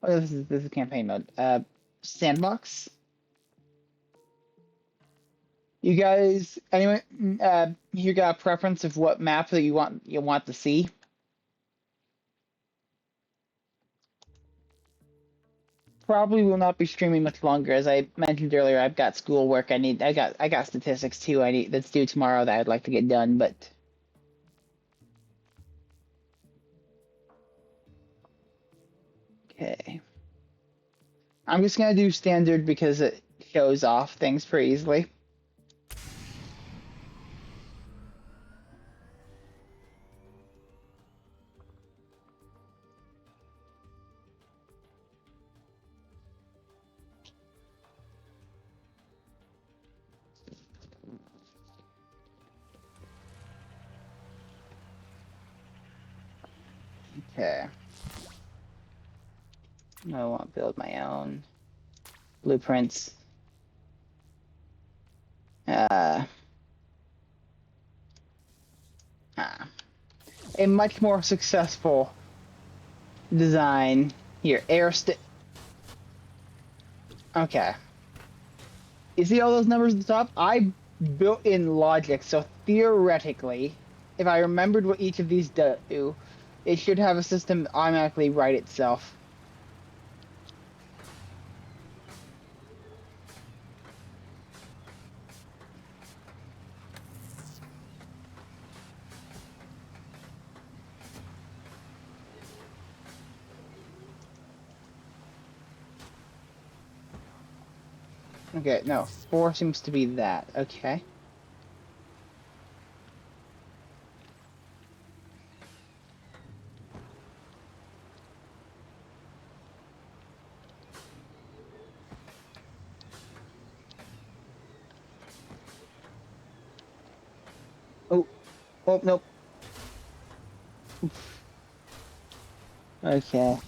oh, this is campaign mode. Sandbox. You guys, anyway, you got a preference of what map that you want to see? Probably will not be streaming much longer. As I mentioned earlier, I've got schoolwork. I got statistics too. I need that's due tomorrow that I'd like to get done. But okay, I'm just gonna do standard because it shows off things pretty easily. Okay, I want to build my own blueprints. Uh, ah, a much more successful design here. Air stick. Okay. You see all those numbers at the top? I built in logic, so theoretically, if I remembered what each of these do, it should have a system automatically write itself. Okay, no, 4 seems to be that. Okay. Oh, oh, nope. Okay.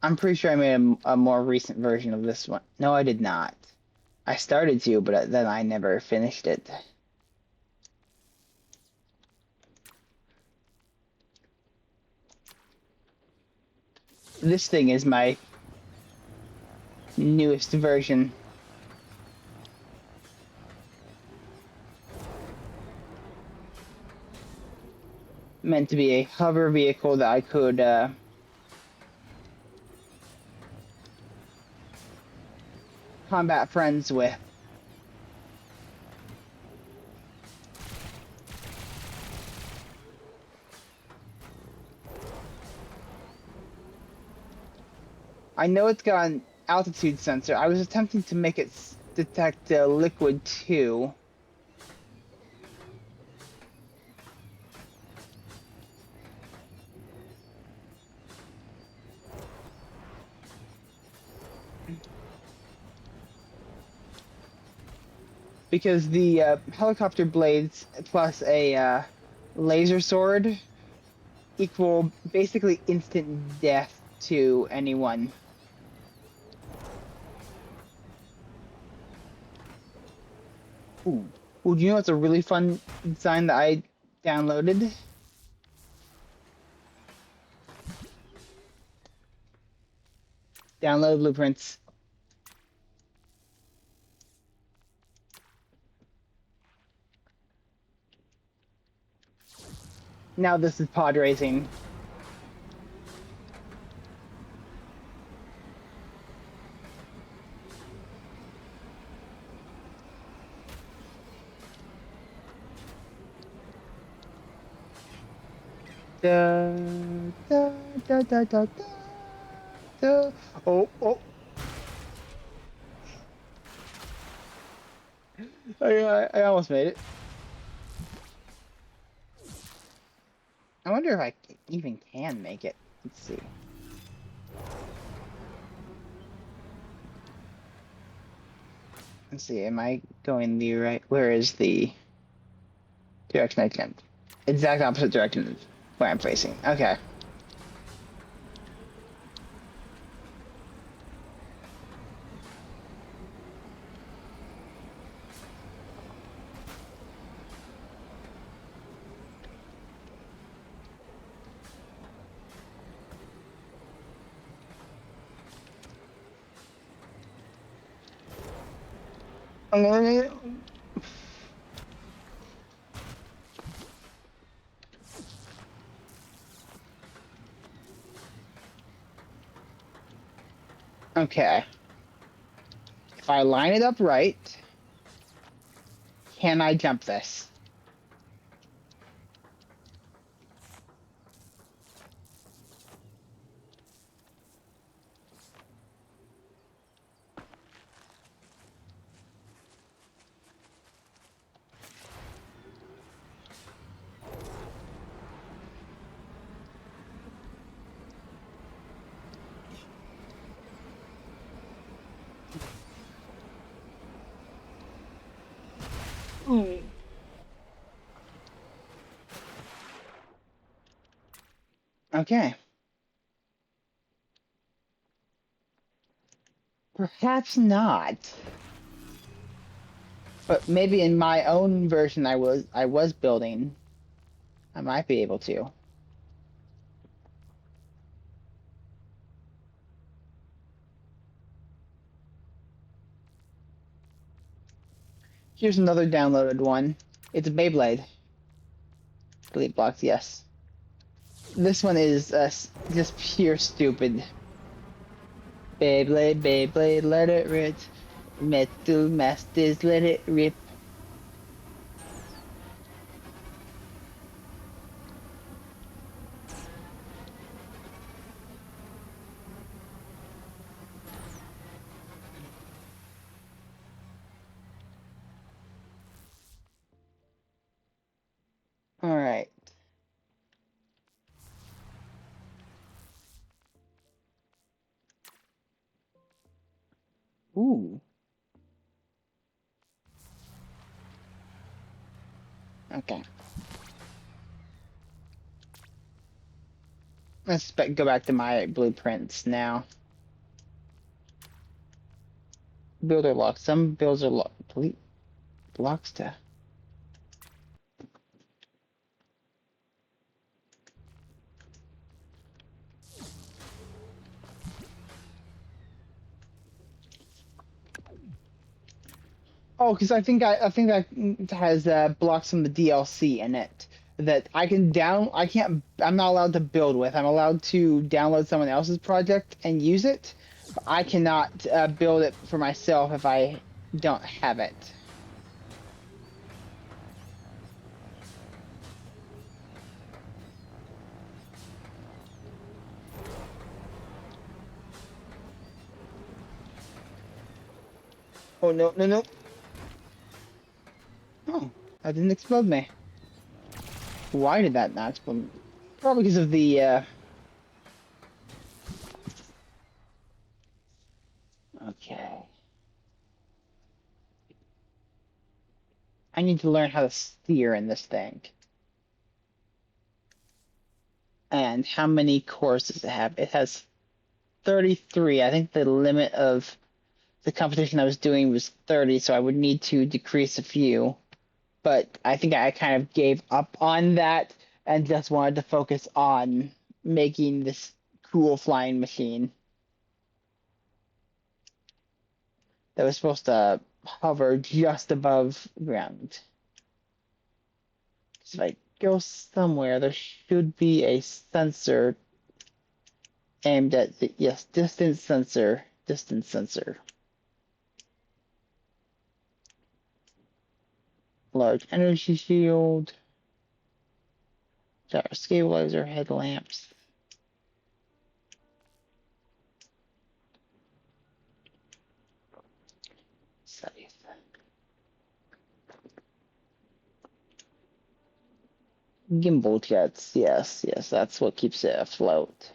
I'm pretty sure I made a more recent version of this one. No, I did not. I started to, but then I never finished it. This thing is my newest version. Meant to be a hover vehicle that I could combat friends with. I know it's got an altitude sensor. I was attempting to make it detect liquid too. Because the helicopter blades plus a laser sword equal basically instant death to anyone. Ooh. Ooh, do you know what's a really fun design that I downloaded? Download blueprints. Now this is pod racing. Da, da, da, da, da, da, da. Oh, oh. I almost made it. I wonder if I even can make it. Let's see. Let's see, am I going the right? Where is the direction I can? Exact opposite direction of where I'm facing. Okay. I'm gonna. Okay. If I line it up right, can I jump this? Mm. Okay. Perhaps not. But maybe in my own version I was building, I might be able to. Here's another downloaded one. It's a Beyblade. Delete blocks, yes. This one is just pure stupid. Beyblade, Beyblade, let it rip. Metal Masters, let it rip. Alright. Ooh. Okay. Let's go back to my blueprints now. Builder lock. Some builds are delete blocks to. Oh, because I think that has blocks from the DLC in it that I can down. I can't. I'm not allowed to build with. I'm allowed to download someone else's project and use it. But I cannot build it for myself if I don't have it. Oh no no no! Oh, that didn't explode me. Why did that not explode me? Probably because of the. Okay. I need to learn how to steer in this thing. And how many cores does it have? It has 33. I think the limit of the competition I was doing was 30, so I would need to decrease a few. But I think I kind of gave up on that and just wanted to focus on making this cool flying machine that was supposed to hover just above ground. So if I go somewhere, there should be a sensor aimed at the, yes, distance sensor, distance sensor. Large energy shield, gyro stabilizer, headlamps. Safe. Gimbal jets, yes, that's what keeps it afloat.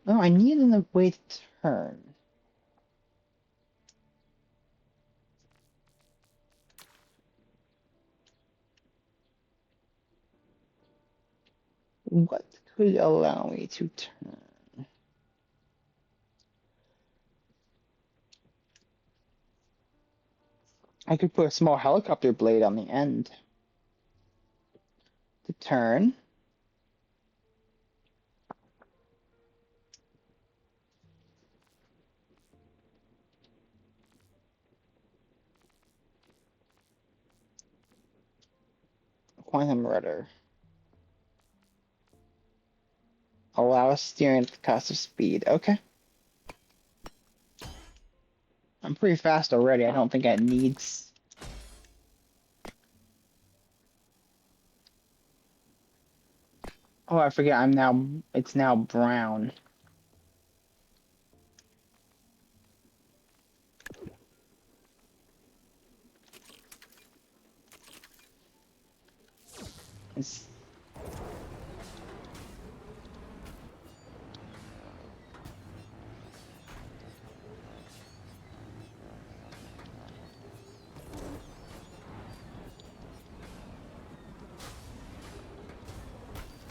No, I need a way to turn. What could allow me to turn? I could put a small helicopter blade on the end to turn. Quantum rudder. Allow steering at the cost of speed. Okay. I'm pretty fast already. I don't think it needs. Oh, I forget. It's now brown. It's.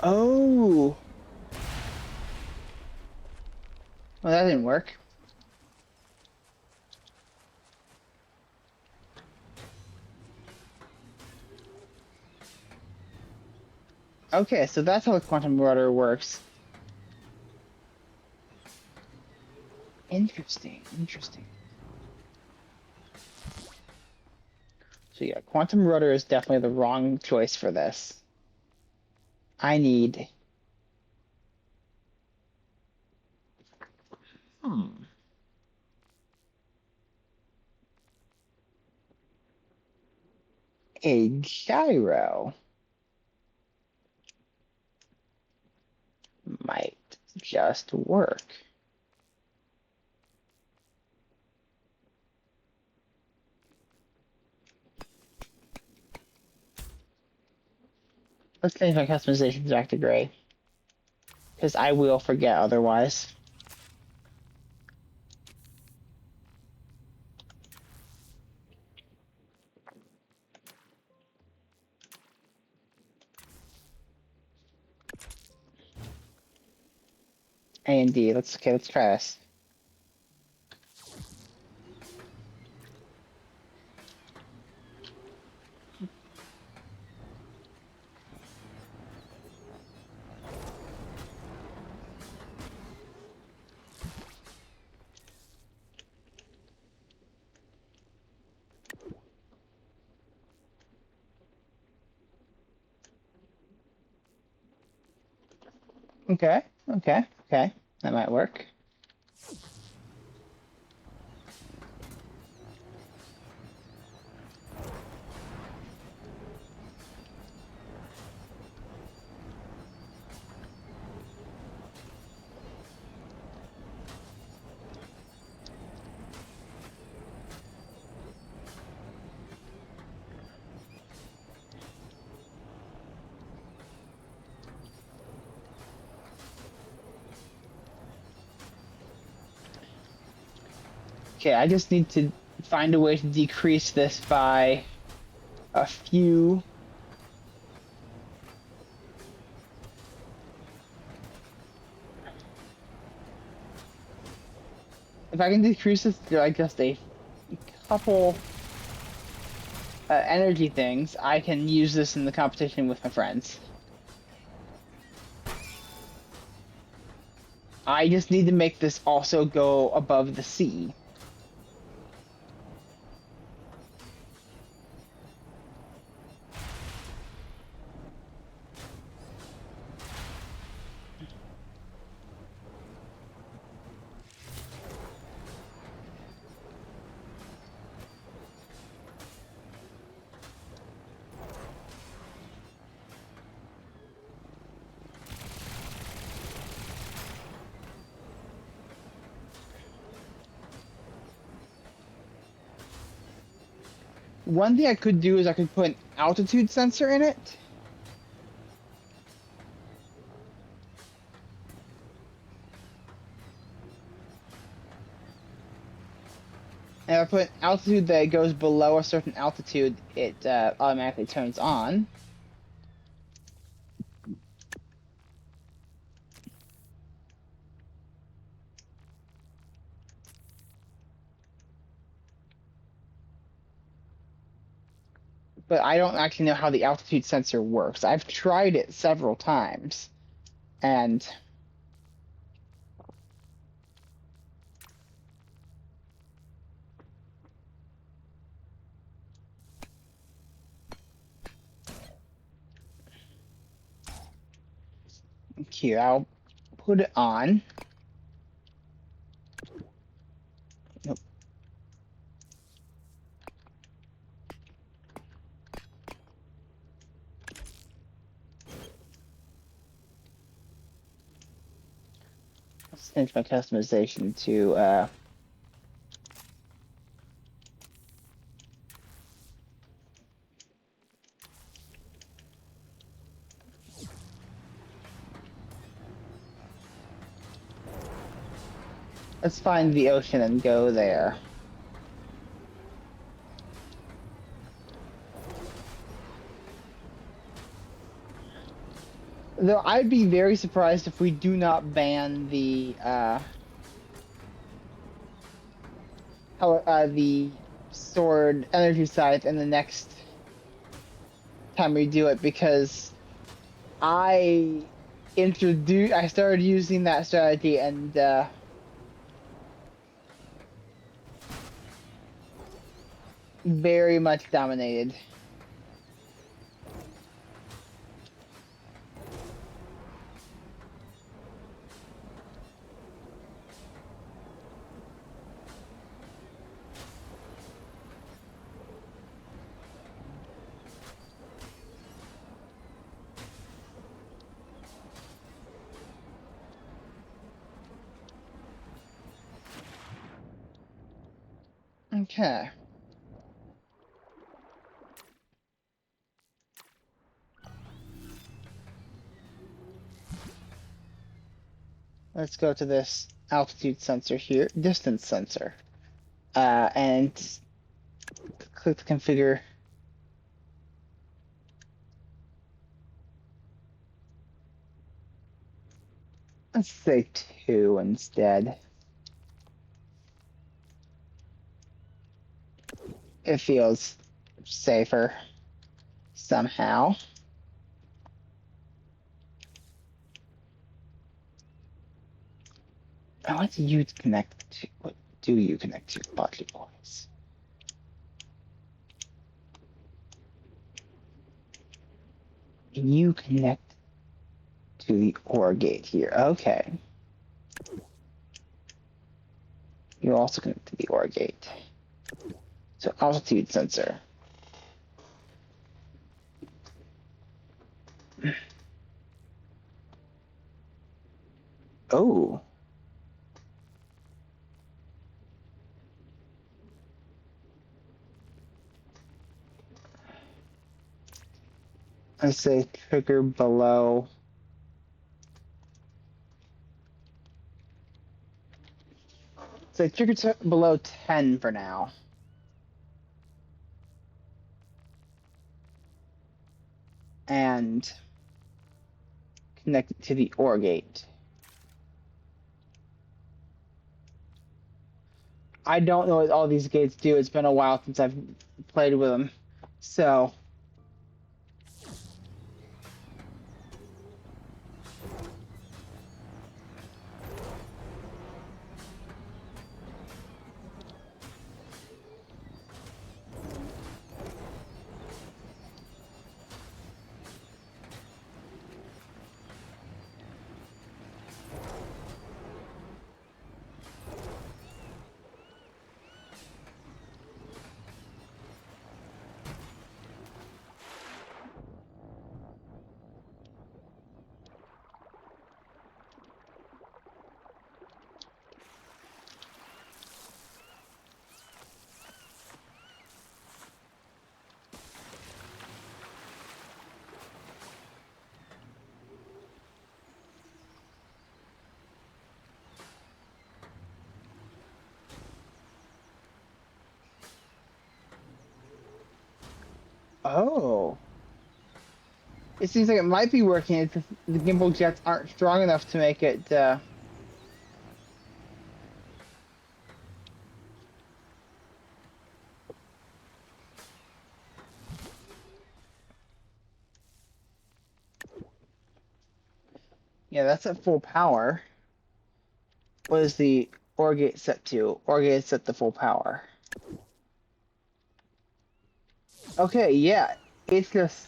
Oh. Well, that didn't work. Okay, so that's how the quantum rudder works. Interesting, interesting. So yeah, quantum rudder is definitely the wrong choice for this. I need... Hmm. A gyro might just work. Let's change my customizations back to gray, because I will forget otherwise. A and D. Let's try this. Okay, okay. That might work. Okay, I just need to find a way to decrease this by a few. If I can decrease this to like just a couple energy things, I can use this in the competition with my friends. I just need to make this also go above the sea. One thing I could do is I could put an altitude sensor in it. And if I put an altitude that goes below a certain altitude, it automatically turns on. But I don't actually know how the altitude sensor works. I've tried it several times, and here, I'll put it on. Nope. Let's change my customization to let's find the ocean and go there. Though I'd be very surprised if we do not ban the the sword energy scythe in the next time we do it, because I I started using that strategy and very much dominated. Okay. Let's go to this altitude sensor here, distance sensor, and click the configure. Let's say 2 instead. It feels safer somehow. And what do you connect to? What do you connect to, Bodgy Boys? You connect to the OR gate here. Okay. You also connect to the OR gate. So altitude sensor. Oh. I say trigger below. So trigger below 10 for now. And connect it to the OR gate. I don't know what all these gates do. It's been a while since I've played with them. So oh. It seems like it might be working. It's just the gimbal jets aren't strong enough to make it yeah, that's at full power. What is the OR gate set to? OR gate is set to full power. Okay, yeah. It's just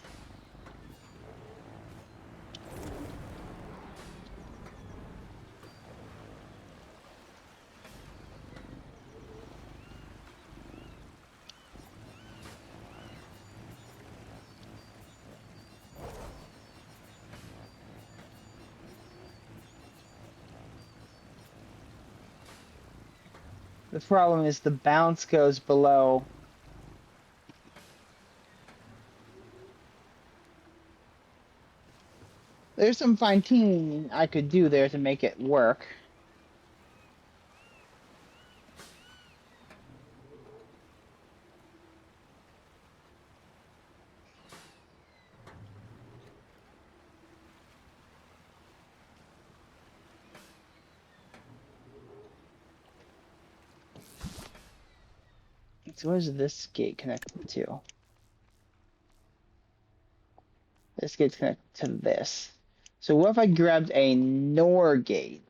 the problem is the bounce goes below. There's some fine tuning I could do there to make it work. So what is this gate connected to? This gets connected to this. So what if I grabbed a NOR gate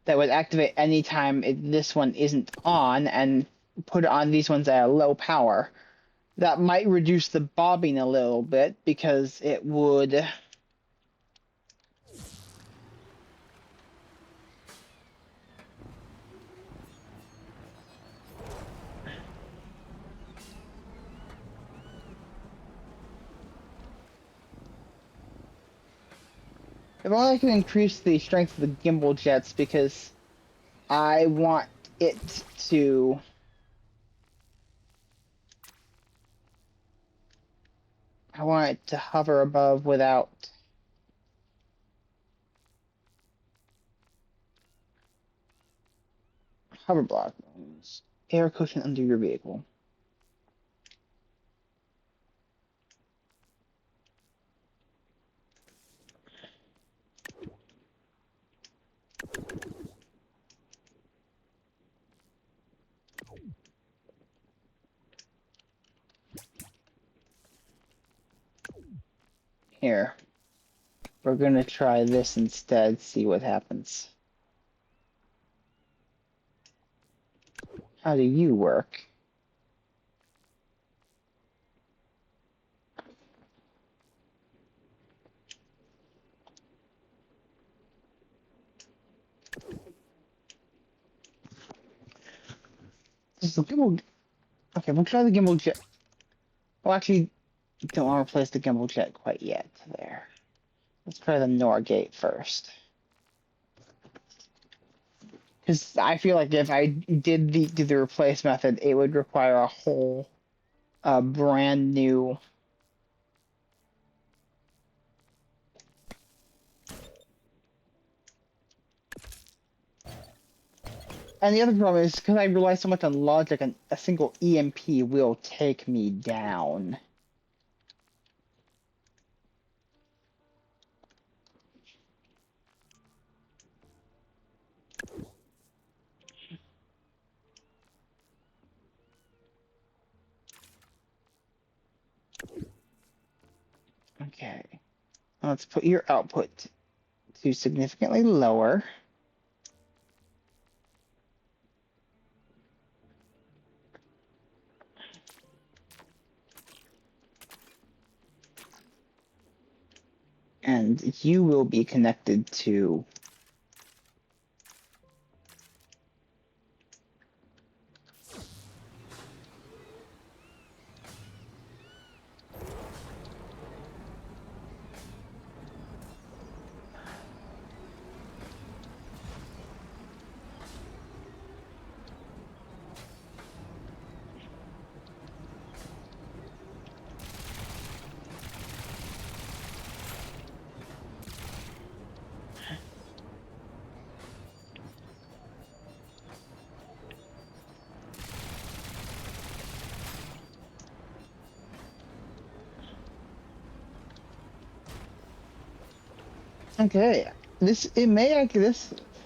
that would activate anytime this one isn't on and put it on these ones at a low power? That might reduce the bobbing a little bit because it would... If only I can increase the strength of the gimbal jets because I want it to... I want it to hover above without... Hover block. Air cushion under your vehicle. Here. We're gonna try this instead, see what happens. How do you work? This is the gimbal. Okay, we'll try the gimbal jet. Well, actually, don't want to replace the gimbal jet quite yet. There. Let's try the NOR gate first. Because I feel like if I did the replace method, it would require a whole brand new... And the other problem is, because I rely so much on logic, and a single EMP will take me down. Okay. Let's put your output to significantly lower. And you will be connected to... Okay, this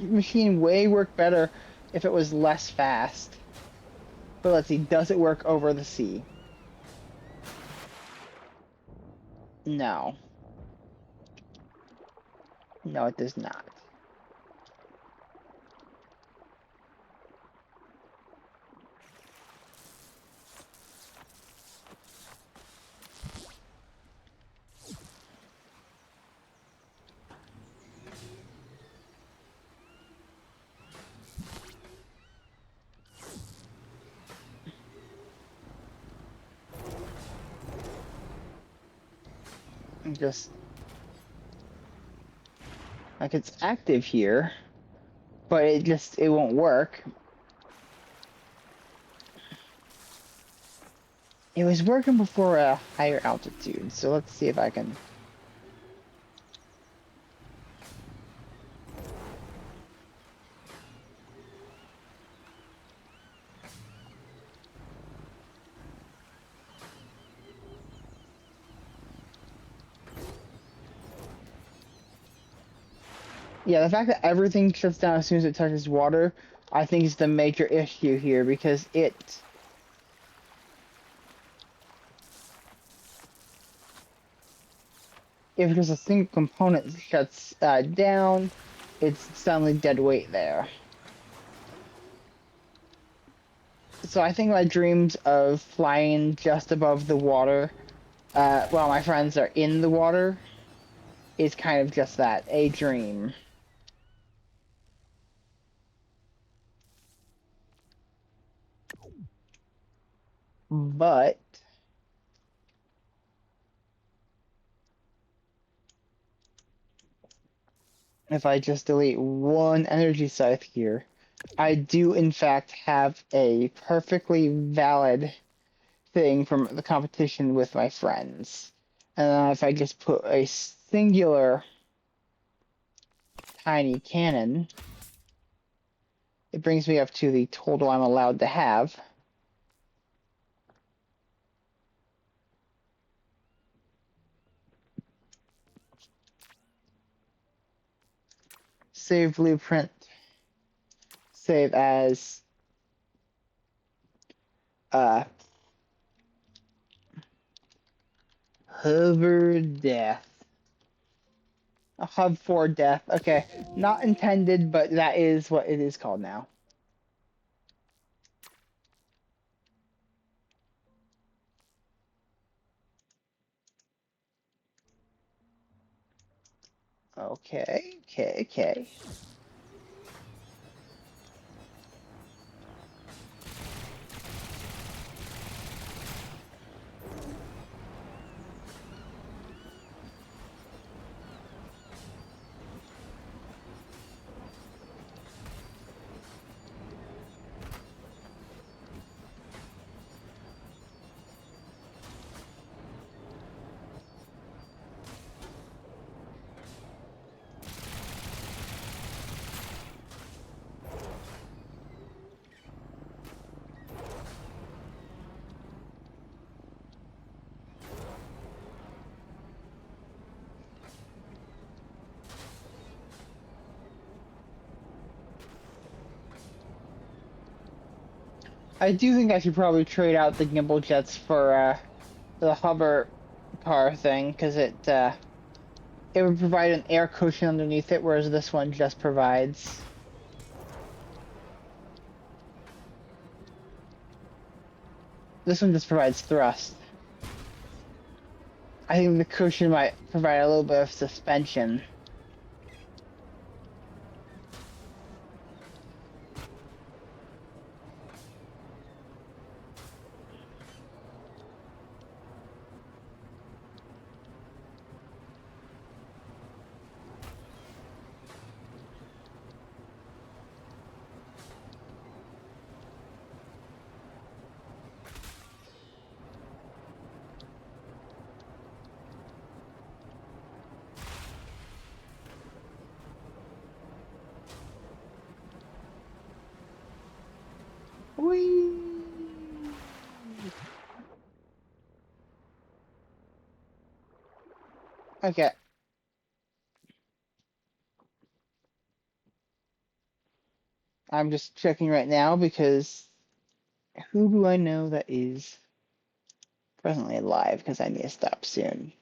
machine way work better if it was less fast. But let's see, does it work over the sea? No. No, it does not. Just like it's active here, but it won't work. It was working before a higher altitude, so let's see if I can... Yeah, the fact that everything shuts down as soon as it touches water, I think is the major issue here, because it... if just a single component shuts down, it's suddenly dead weight there. So I think my dreams of flying just above the water, while my friends are in the water, is kind of just that, a dream. But if I just delete one energy scythe here, I do in fact have a perfectly valid thing from the competition with my friends. And if I just put a singular tiny cannon, it brings me up to the total I'm allowed to have. Save blueprint. Save as uh, hover death. A hub for death. Okay, not intended, but that is what it is called now. Okay, okay. I do think I should probably trade out the gimbal jets for the hover car thing, because it would provide an air cushion underneath it, whereas this one just provides. This one just provides thrust. I think the cushion might provide a little bit of suspension. Whee! Okay. I'm just checking right now because who do I know that is presently alive? Because I need to stop soon.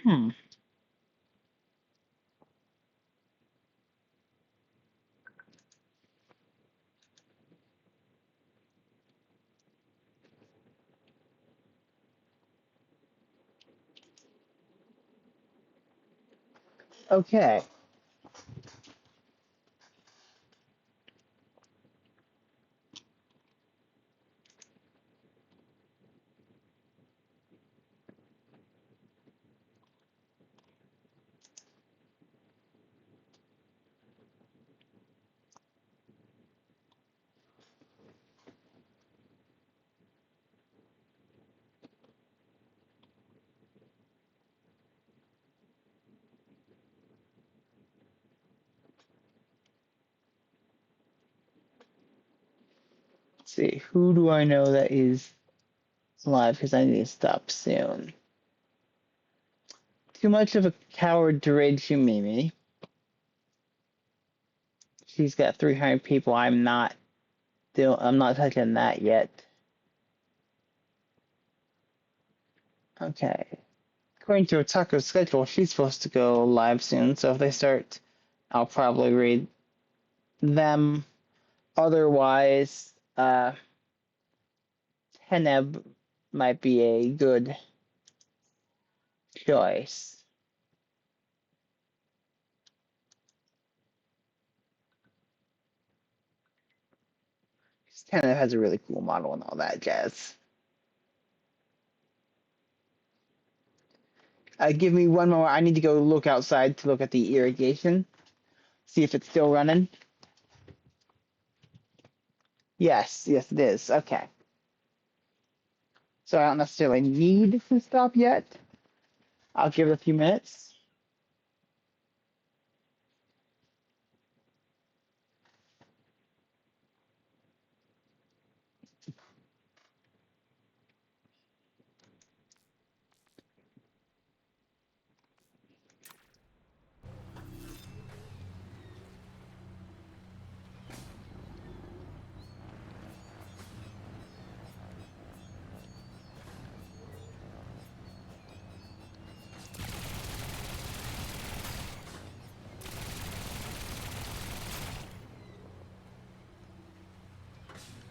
Hmm. Okay. see. Who do I know that is live? Because I need to stop soon. Too much of a coward to raid Shumimi. She's got 300 people. I'm not touching that yet. Okay. According to Otaku's schedule, she's supposed to go live soon, so if they start, I'll probably raid them. Otherwise, Teneb might be a good choice. Teneb has a really cool model and all that jazz. Give me one more. I need to go look outside to look at the irrigation. See if it's still running. Yes, it is. Okay. So I don't necessarily need to stop yet. I'll give it a few minutes.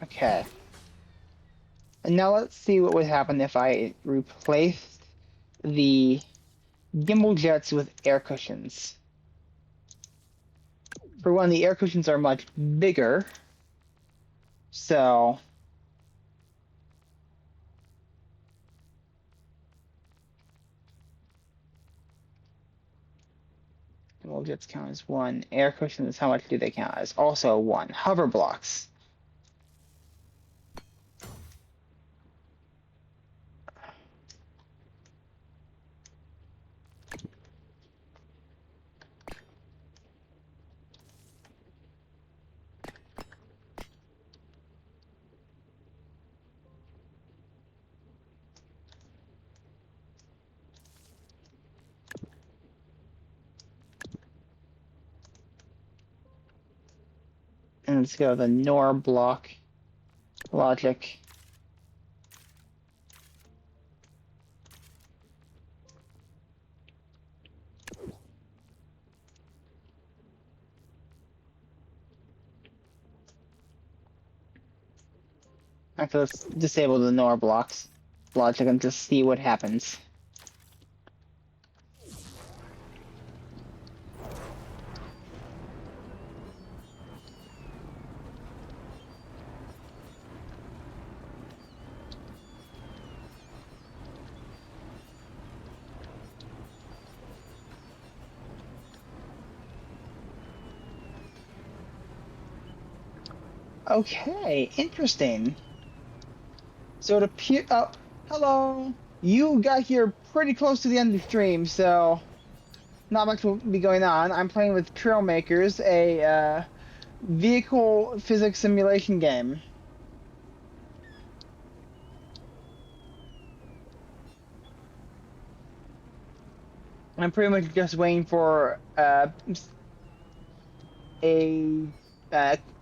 Okay. And now let's see what would happen if I replaced the gimbal jets with air cushions. For one, the air cushions are much bigger, so gimbal jets count as one. Air cushions, how much do they count as? Also one. Hover blocks. And let's go the NOR block logic. Actually, let's disable the NOR blocks logic and just see what happens. Okay, interesting. So it appears. Oh, hello. You got here pretty close to the end of the stream, so not much will be going on. I'm playing with Trailmakers, a vehicle physics simulation game. I'm pretty much just waiting for a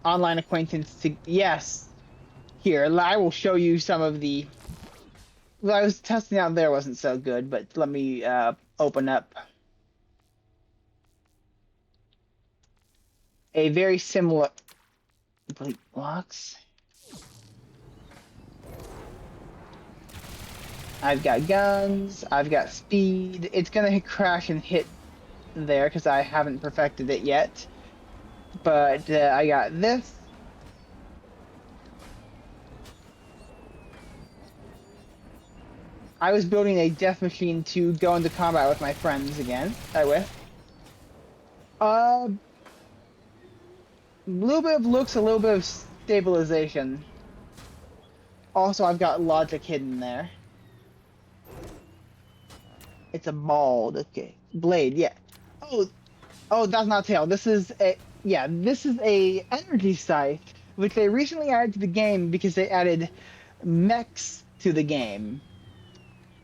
online acquaintance to. Yes. Here, I will show you some of the. What I was testing out there wasn't so good, but let me open up a very similar. Complete blocks. I've got guns. I've got speed. It's gonna crash and hit there because I haven't perfected it yet. But I got this. I was building a death machine to go into combat with my friends again. A little bit of looks, a little bit of stabilization. Also, I've got logic hidden there. It's a ball. Okay, blade. Yeah. Oh, that's not tail. This is a energy scythe which they recently added to the game because they added mechs to the game.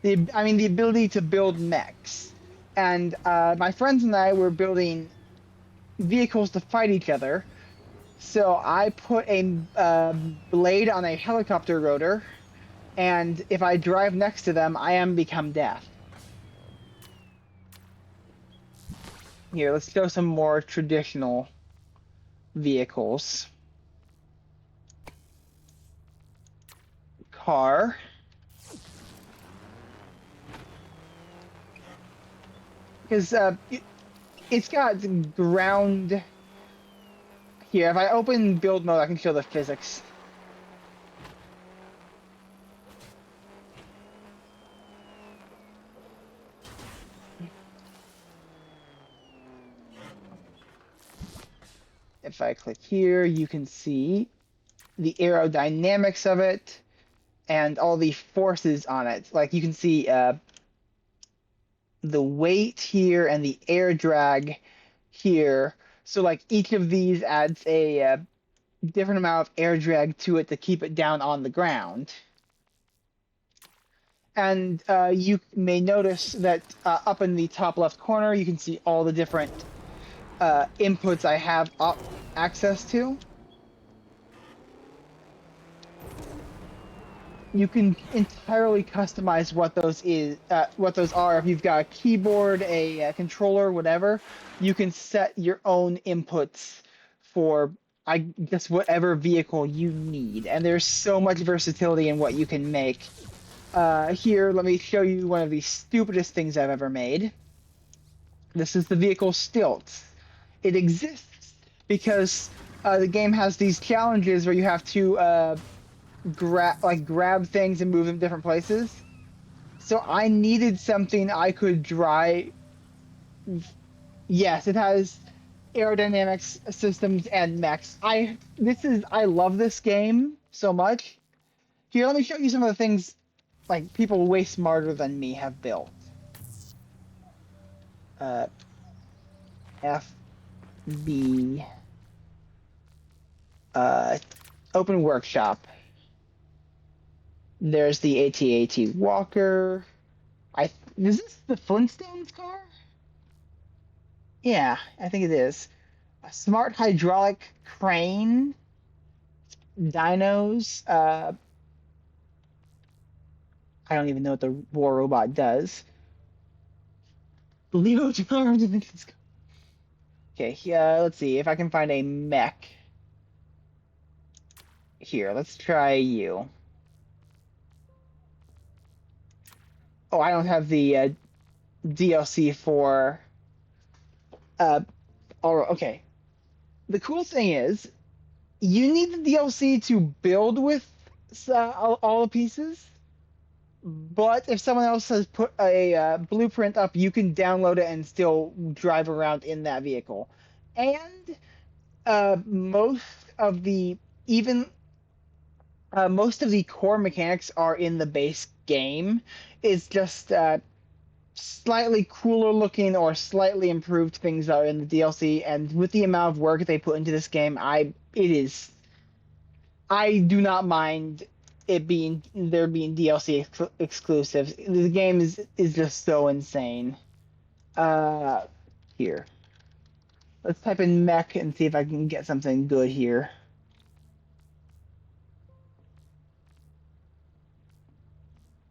The ability to build mechs. And my friends and I were building vehicles to fight each other. So I put a blade on a helicopter rotor, and if I drive next to them, I am become death. Here, let's show some more traditional vehicles. Car. Because it's got ground. Here, if I open build mode, I can show the physics. If I click here, you can see the aerodynamics of it and all the forces on it. Like you can see the weight here and the air drag here. So like each of these adds a different amount of air drag to it to keep it down on the ground. And you may notice that up in the top left corner, you can see all the different inputs I have access to. You can entirely customize what those are. If you've got a keyboard, a controller, whatever, you can set your own inputs for, I guess, whatever vehicle you need. And there's so much versatility in what you can make. Here, let me show you one of the stupidest things I've ever made. This is the vehicle Stilts. It exists because the game has these challenges where you have to grab things and move them different places. So I needed something I could drive. Yes, it has aerodynamics systems and mechs. I love this game so much. Here, let me show you some of the things like people way smarter than me have built. FB Open Workshop. There's the AT-AT Walker. Is this the Flintstones car? Yeah, I think it is. A smart hydraulic crane. Dinos. I don't even know what the War Robot does. Leo Charms. Okay, let's see if I can find a mech. Here, let's try you. Oh, I don't have the DLC for. Okay. The cool thing is, you need the DLC to build with all the pieces. But if someone else has put a blueprint up, you can download it and still drive around in that vehicle. And most of the core mechanics are in the base game. It's just slightly cooler looking or slightly improved things are in the DLC. And with the amount of work they put into this game, I do not mind there being DLC exclusives. The game is just so insane. Here. Let's type in mech and see if I can get something good here.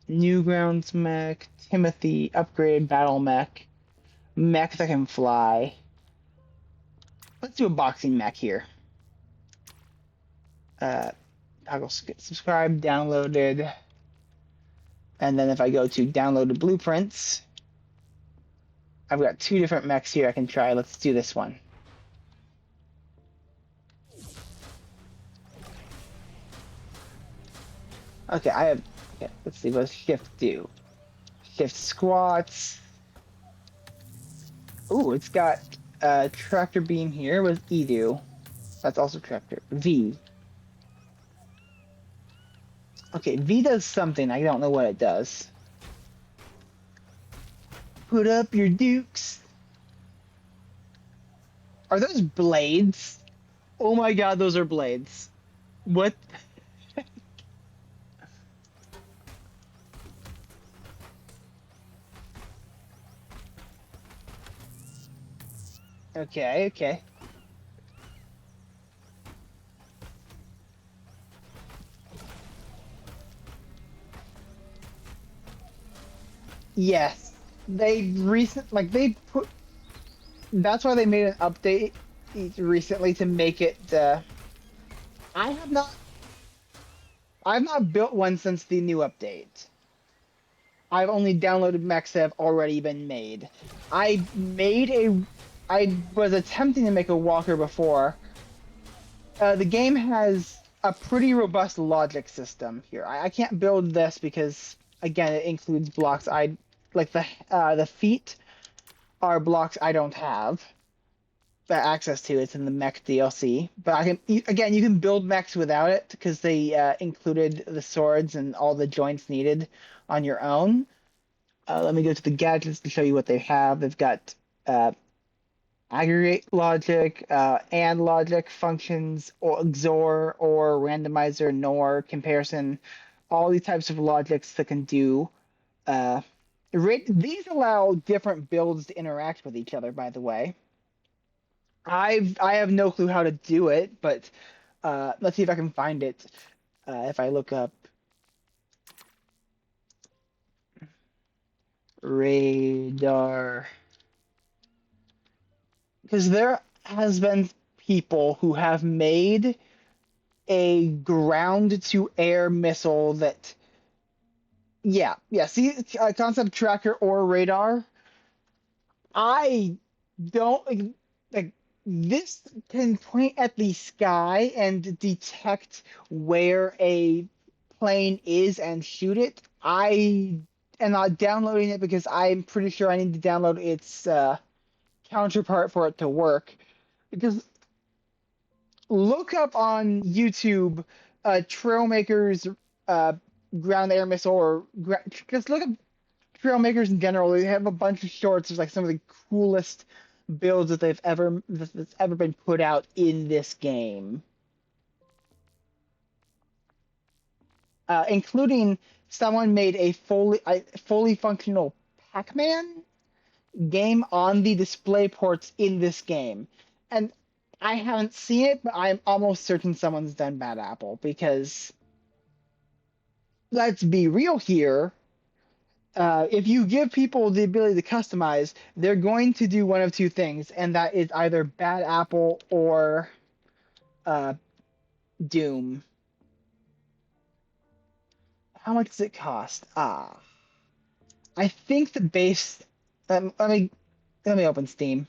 Newgrounds mech, Timothy, upgraded battle mech, mech that can fly. Let's do a boxing mech here. Toggle subscribe, downloaded, and then if I go to downloaded blueprints, I've got 2 different mechs here I can try. Let's do this one. Okay, let's see, what does shift do? Shift squats. Ooh, it's got tractor beam here with Edu. That's also tractor. V. Okay, V does something. I don't know what it does. Put up your dukes. Are those blades? Oh my god, those are blades. What? Okay, okay. Yes, they put. That's why they made an update recently to make it. I have not. I've not built one since the new update. I've only downloaded mechs that have already been made. I made a. I was attempting to make a walker before. The game has a pretty robust logic system here. I can't build this because again it includes blocks I like the feet are blocks I don't have access to. It's in the mech DLC, but again you can build mechs without it because they included the swords and all the joints needed on your own. Let me go to the gadgets to show you what they have. They've got uh, aggregate logic, and logic functions, or XOR, or randomizer, NOR, comparison, all these types of logics that can do. Uh, these allow different builds to interact with each other. By the way, I have no clue how to do it, but let's see if I can find it. If I look up radar, because there has been people who have made a ground to air missile that, yeah, see, concept tracker or radar. I don't like this can point at the sky and detect where a plane is and shoot it. I am not downloading it because I'm pretty sure I need to download its counterpart for it to work. Because look up on YouTube, Trailmakers uh, ground air missile, or just look up Trailmakers in general. They have a bunch of shorts. It's like some of the coolest builds that that's ever been put out in this game, including someone made a fully functional Pac-Man game on the display ports in this game, and I haven't seen it, but I'm almost certain someone's done Bad Apple because let's be real here. If you give people the ability to customize, they're going to do one of two things, and that is either Bad Apple or uh, Doom. How much does it cost? I think the base. Let me open Steam.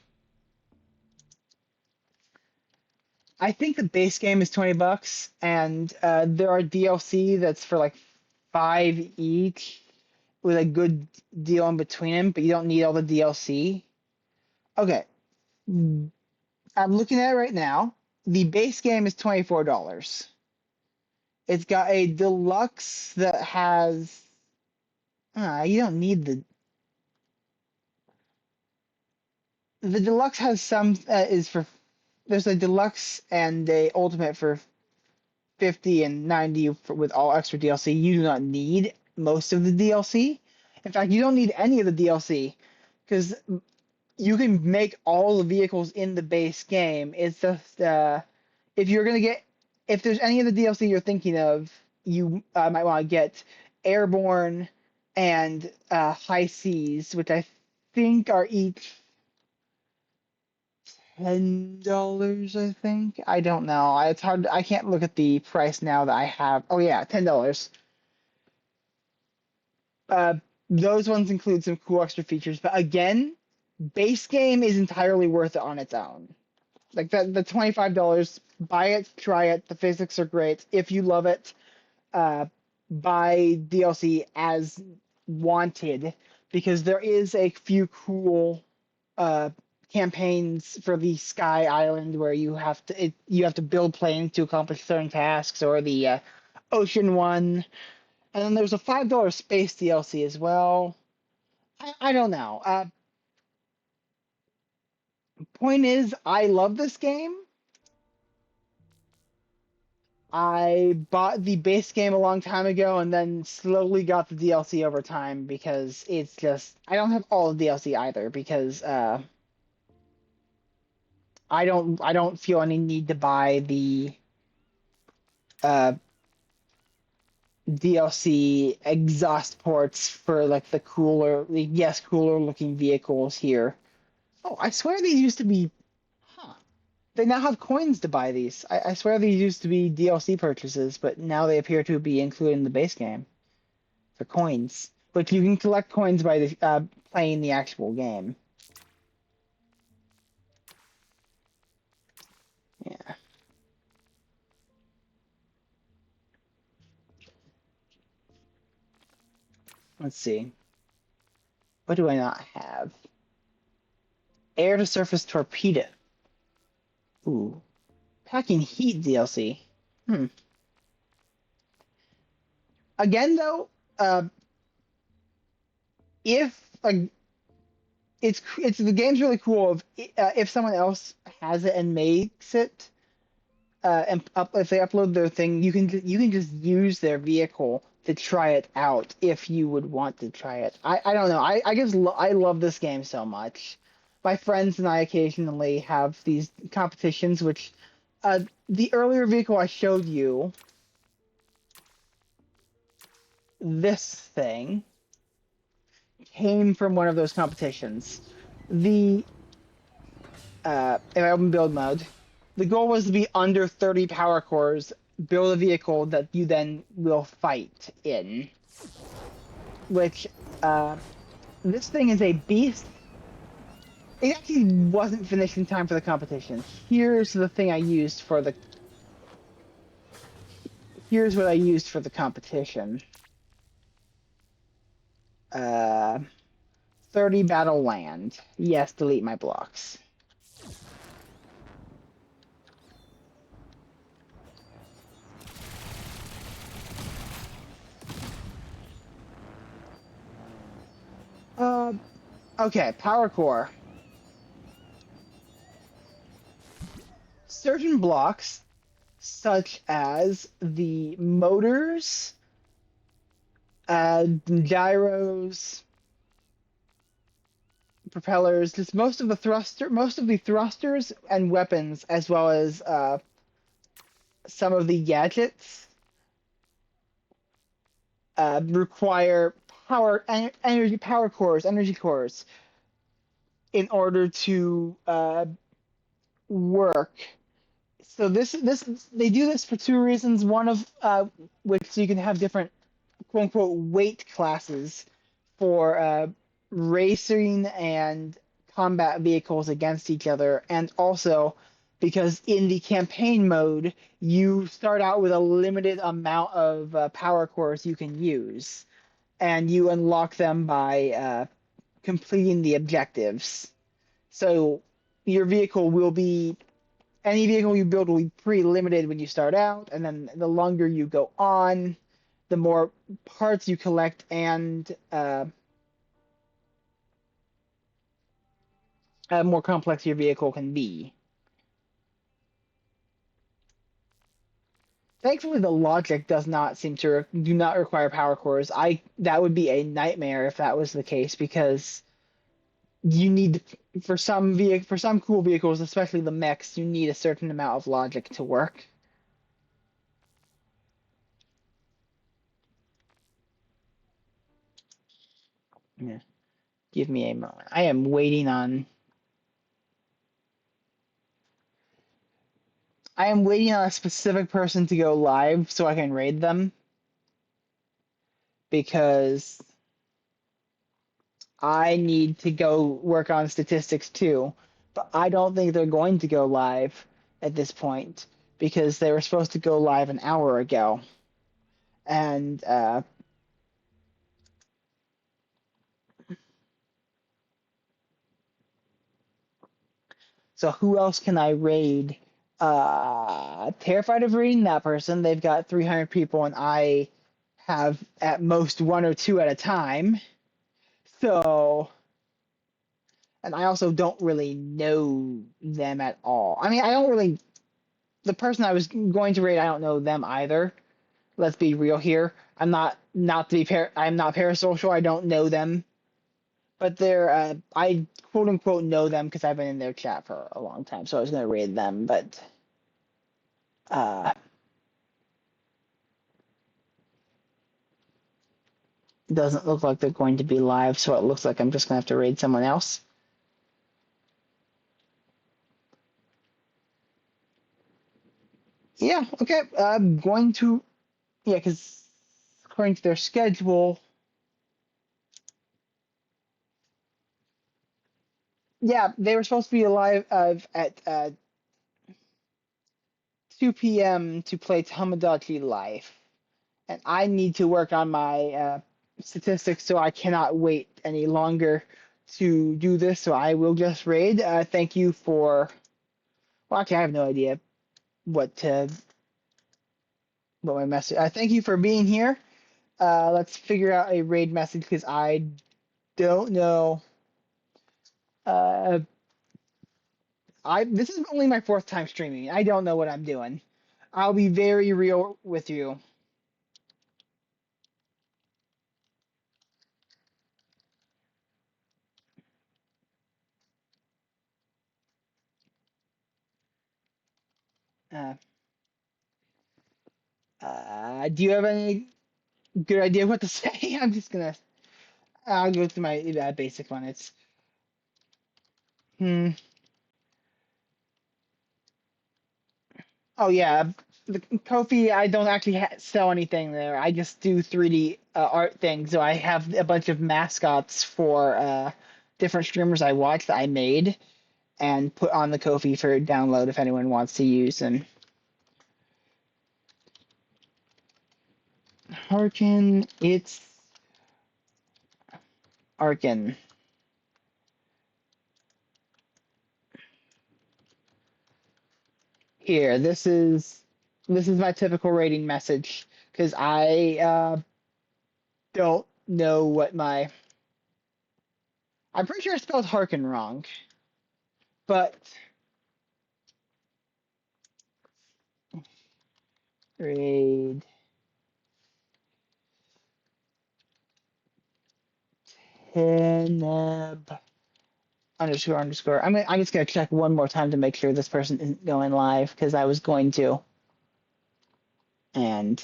I think the base game is $20, and there are DLC that's for like five each, with a good deal in between them, but you don't need all the DLC. Okay, I'm looking at it right now. The base game is $24. It's got a deluxe that has. You don't need the deluxe has some is for. There's a deluxe and a ultimate for 50 and 90 with all extra DLC. You do not need most of the DLC. In fact, you don't need any of the DLC because you can make all the vehicles in the base game. It's just if you're gonna get if there's any of the DLC you're thinking of, you might want to get Airborne and High Seas, which I think are each $10. I think I don't know. It's hard. I can't look at the price now that I have. Oh yeah, $10. Uh, those ones include some cool extra features, but again, base game is entirely worth it on its own. Like that, the $25, buy it, try it. The physics are great. If you love it, uh, buy DLC as wanted because there is a few cool uh, campaigns for the Sky Island where you have to build planes to accomplish certain tasks, or the ocean one, and then there's a $5 space DLC as well. I don't know. Point is, I love this game. I bought the base game a long time ago and then slowly got the DLC over time because it's just I don't have all the DLC either because I don't feel any need to buy the uh DLC exhaust ports for like cooler looking vehicles here. Oh, I swear these used to be. Huh. They now have coins to buy these. I swear these used to be DLC purchases, but now they appear to be included in the base game for coins. But you can collect coins by playing the actual game. Yeah. Let's see. What do I not have? Air to surface torpedo. Ooh. Packing heat DLC. Hmm. Again, though, uh, if like it's the game's really cool if someone else has it and makes it if they upload their thing you can just use their vehicle to try it out if you would want to try it. I don't know, I just I love this game so much. My friends and I occasionally have these competitions which the earlier vehicle I showed you, this thing came from one of those competitions. The in open build mode, the goal was to be under 30 power cores, build a vehicle that you then will fight in. Which, this thing is a beast. It actually wasn't finished in time for the competition. Here's the thing I used for the. Here's what I used for the competition. Uh, 30 battle land. Yes, delete my blocks. Uh, okay, power core. Certain blocks, such as the motors, gyros, propellers, just most of the thrusters and weapons, as well as some of the gadgets, require energy cores, in order to work. So this they do this for two reasons. One of which you can have different quote unquote weight classes for racing and combat vehicles against each other, and also because in the campaign mode you start out with a limited amount of power cores you can use, and you unlock them by completing the objectives. So your vehicle will be any vehicle you build will be pretty limited when you start out, and then the longer you go on, the more parts you collect and more complex your vehicle can be. Thankfully, the logic does not seem to do not require power cores. That would be a nightmare if that was the case because you need for some cool vehicles, especially the mechs, you need a certain amount of logic to work. Yeah. Give me a moment. I am waiting on. I am waiting on a specific person to go live so I can raid them because I need to go work on statistics too. But I don't think they're going to go live at this point because they were supposed to go live an hour ago. And so who else can I raid? Terrified of raiding that person. They've got 300 people and I have at most one or two at a time. So, and I also don't really know them at all. I mean, I don't really. the person I was going to raid, I don't know them either. Let's be real here. I'm not parasocial. I don't know them, but I quote unquote know them because I've been in their chat for a long time. So I was gonna raid them, but uh, doesn't look like they're going to be live. So it looks like I'm just gonna have to raid someone else. Yeah. Okay. I'm going to. Yeah, because according to their schedule, yeah, they were supposed to be live at 2 p.m. to play Tomodachi Life, and I need to work on my statistics, so I cannot wait any longer to do this. So I will just raid. Thank you for. Well, actually, I have no idea what to what my message. Thank you for being here. Let's figure out a raid message because I don't know. Uh, I This is only my fourth time streaming. I don't know what I'm doing. I'll be very real with you. Uh, do you have any good idea what to say? I'm just gonna. I'll go through my basic one. It's hmm. Oh yeah, the Kofi. I don't actually sell anything there. I just do 3D art things. So I have a bunch of mascots for different streamers I watch that I made and put on the Kofi for download if anyone wants to use them. Harkin, it's Arkin. Here, this is my typical rating message because I don't know what my. I'm pretty sure I spelled Harkin wrong, but raid Teneb underscore underscore. I'm just gonna check one more time to make sure this person isn't going live because I was going to. And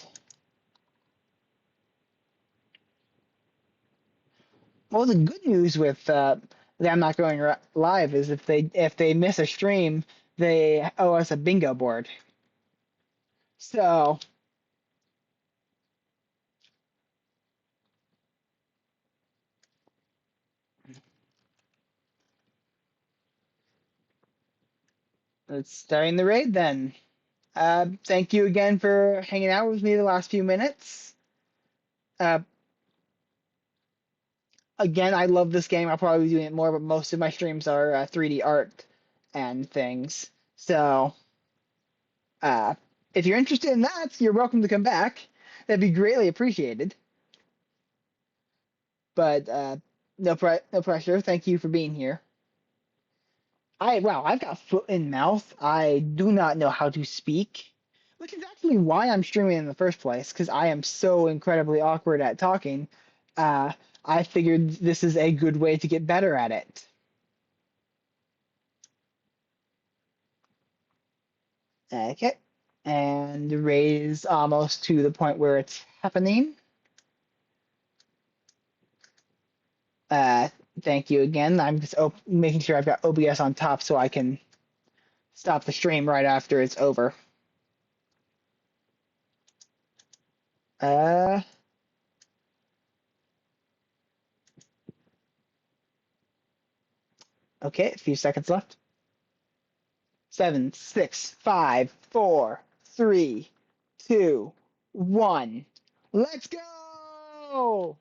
well, the good news with that I'm not going live is if they miss a stream, they owe us a bingo board. So let's starting the raid then. Thank you again for hanging out with me the last few minutes. Uh, Again, I love this game. I'll probably be doing it more, but most of my streams are 3D art and things. So, uh, if you're interested in that, you're welcome to come back. That'd be greatly appreciated. But no pressure. Thank you for being here. I've got foot and mouth. I do not know how to speak, which is actually why I'm streaming in the first place, because I am so incredibly awkward at talking. Uh, I figured this is a good way to get better at it. Okay. And raise almost to the point where it's happening. Uh, Thank you again. I'm just making sure I've got OBS on top so I can stop the stream right after it's over. Uh, okay, a few seconds left. 7, 6, 5, 4, 3, 2, 1. Let's go!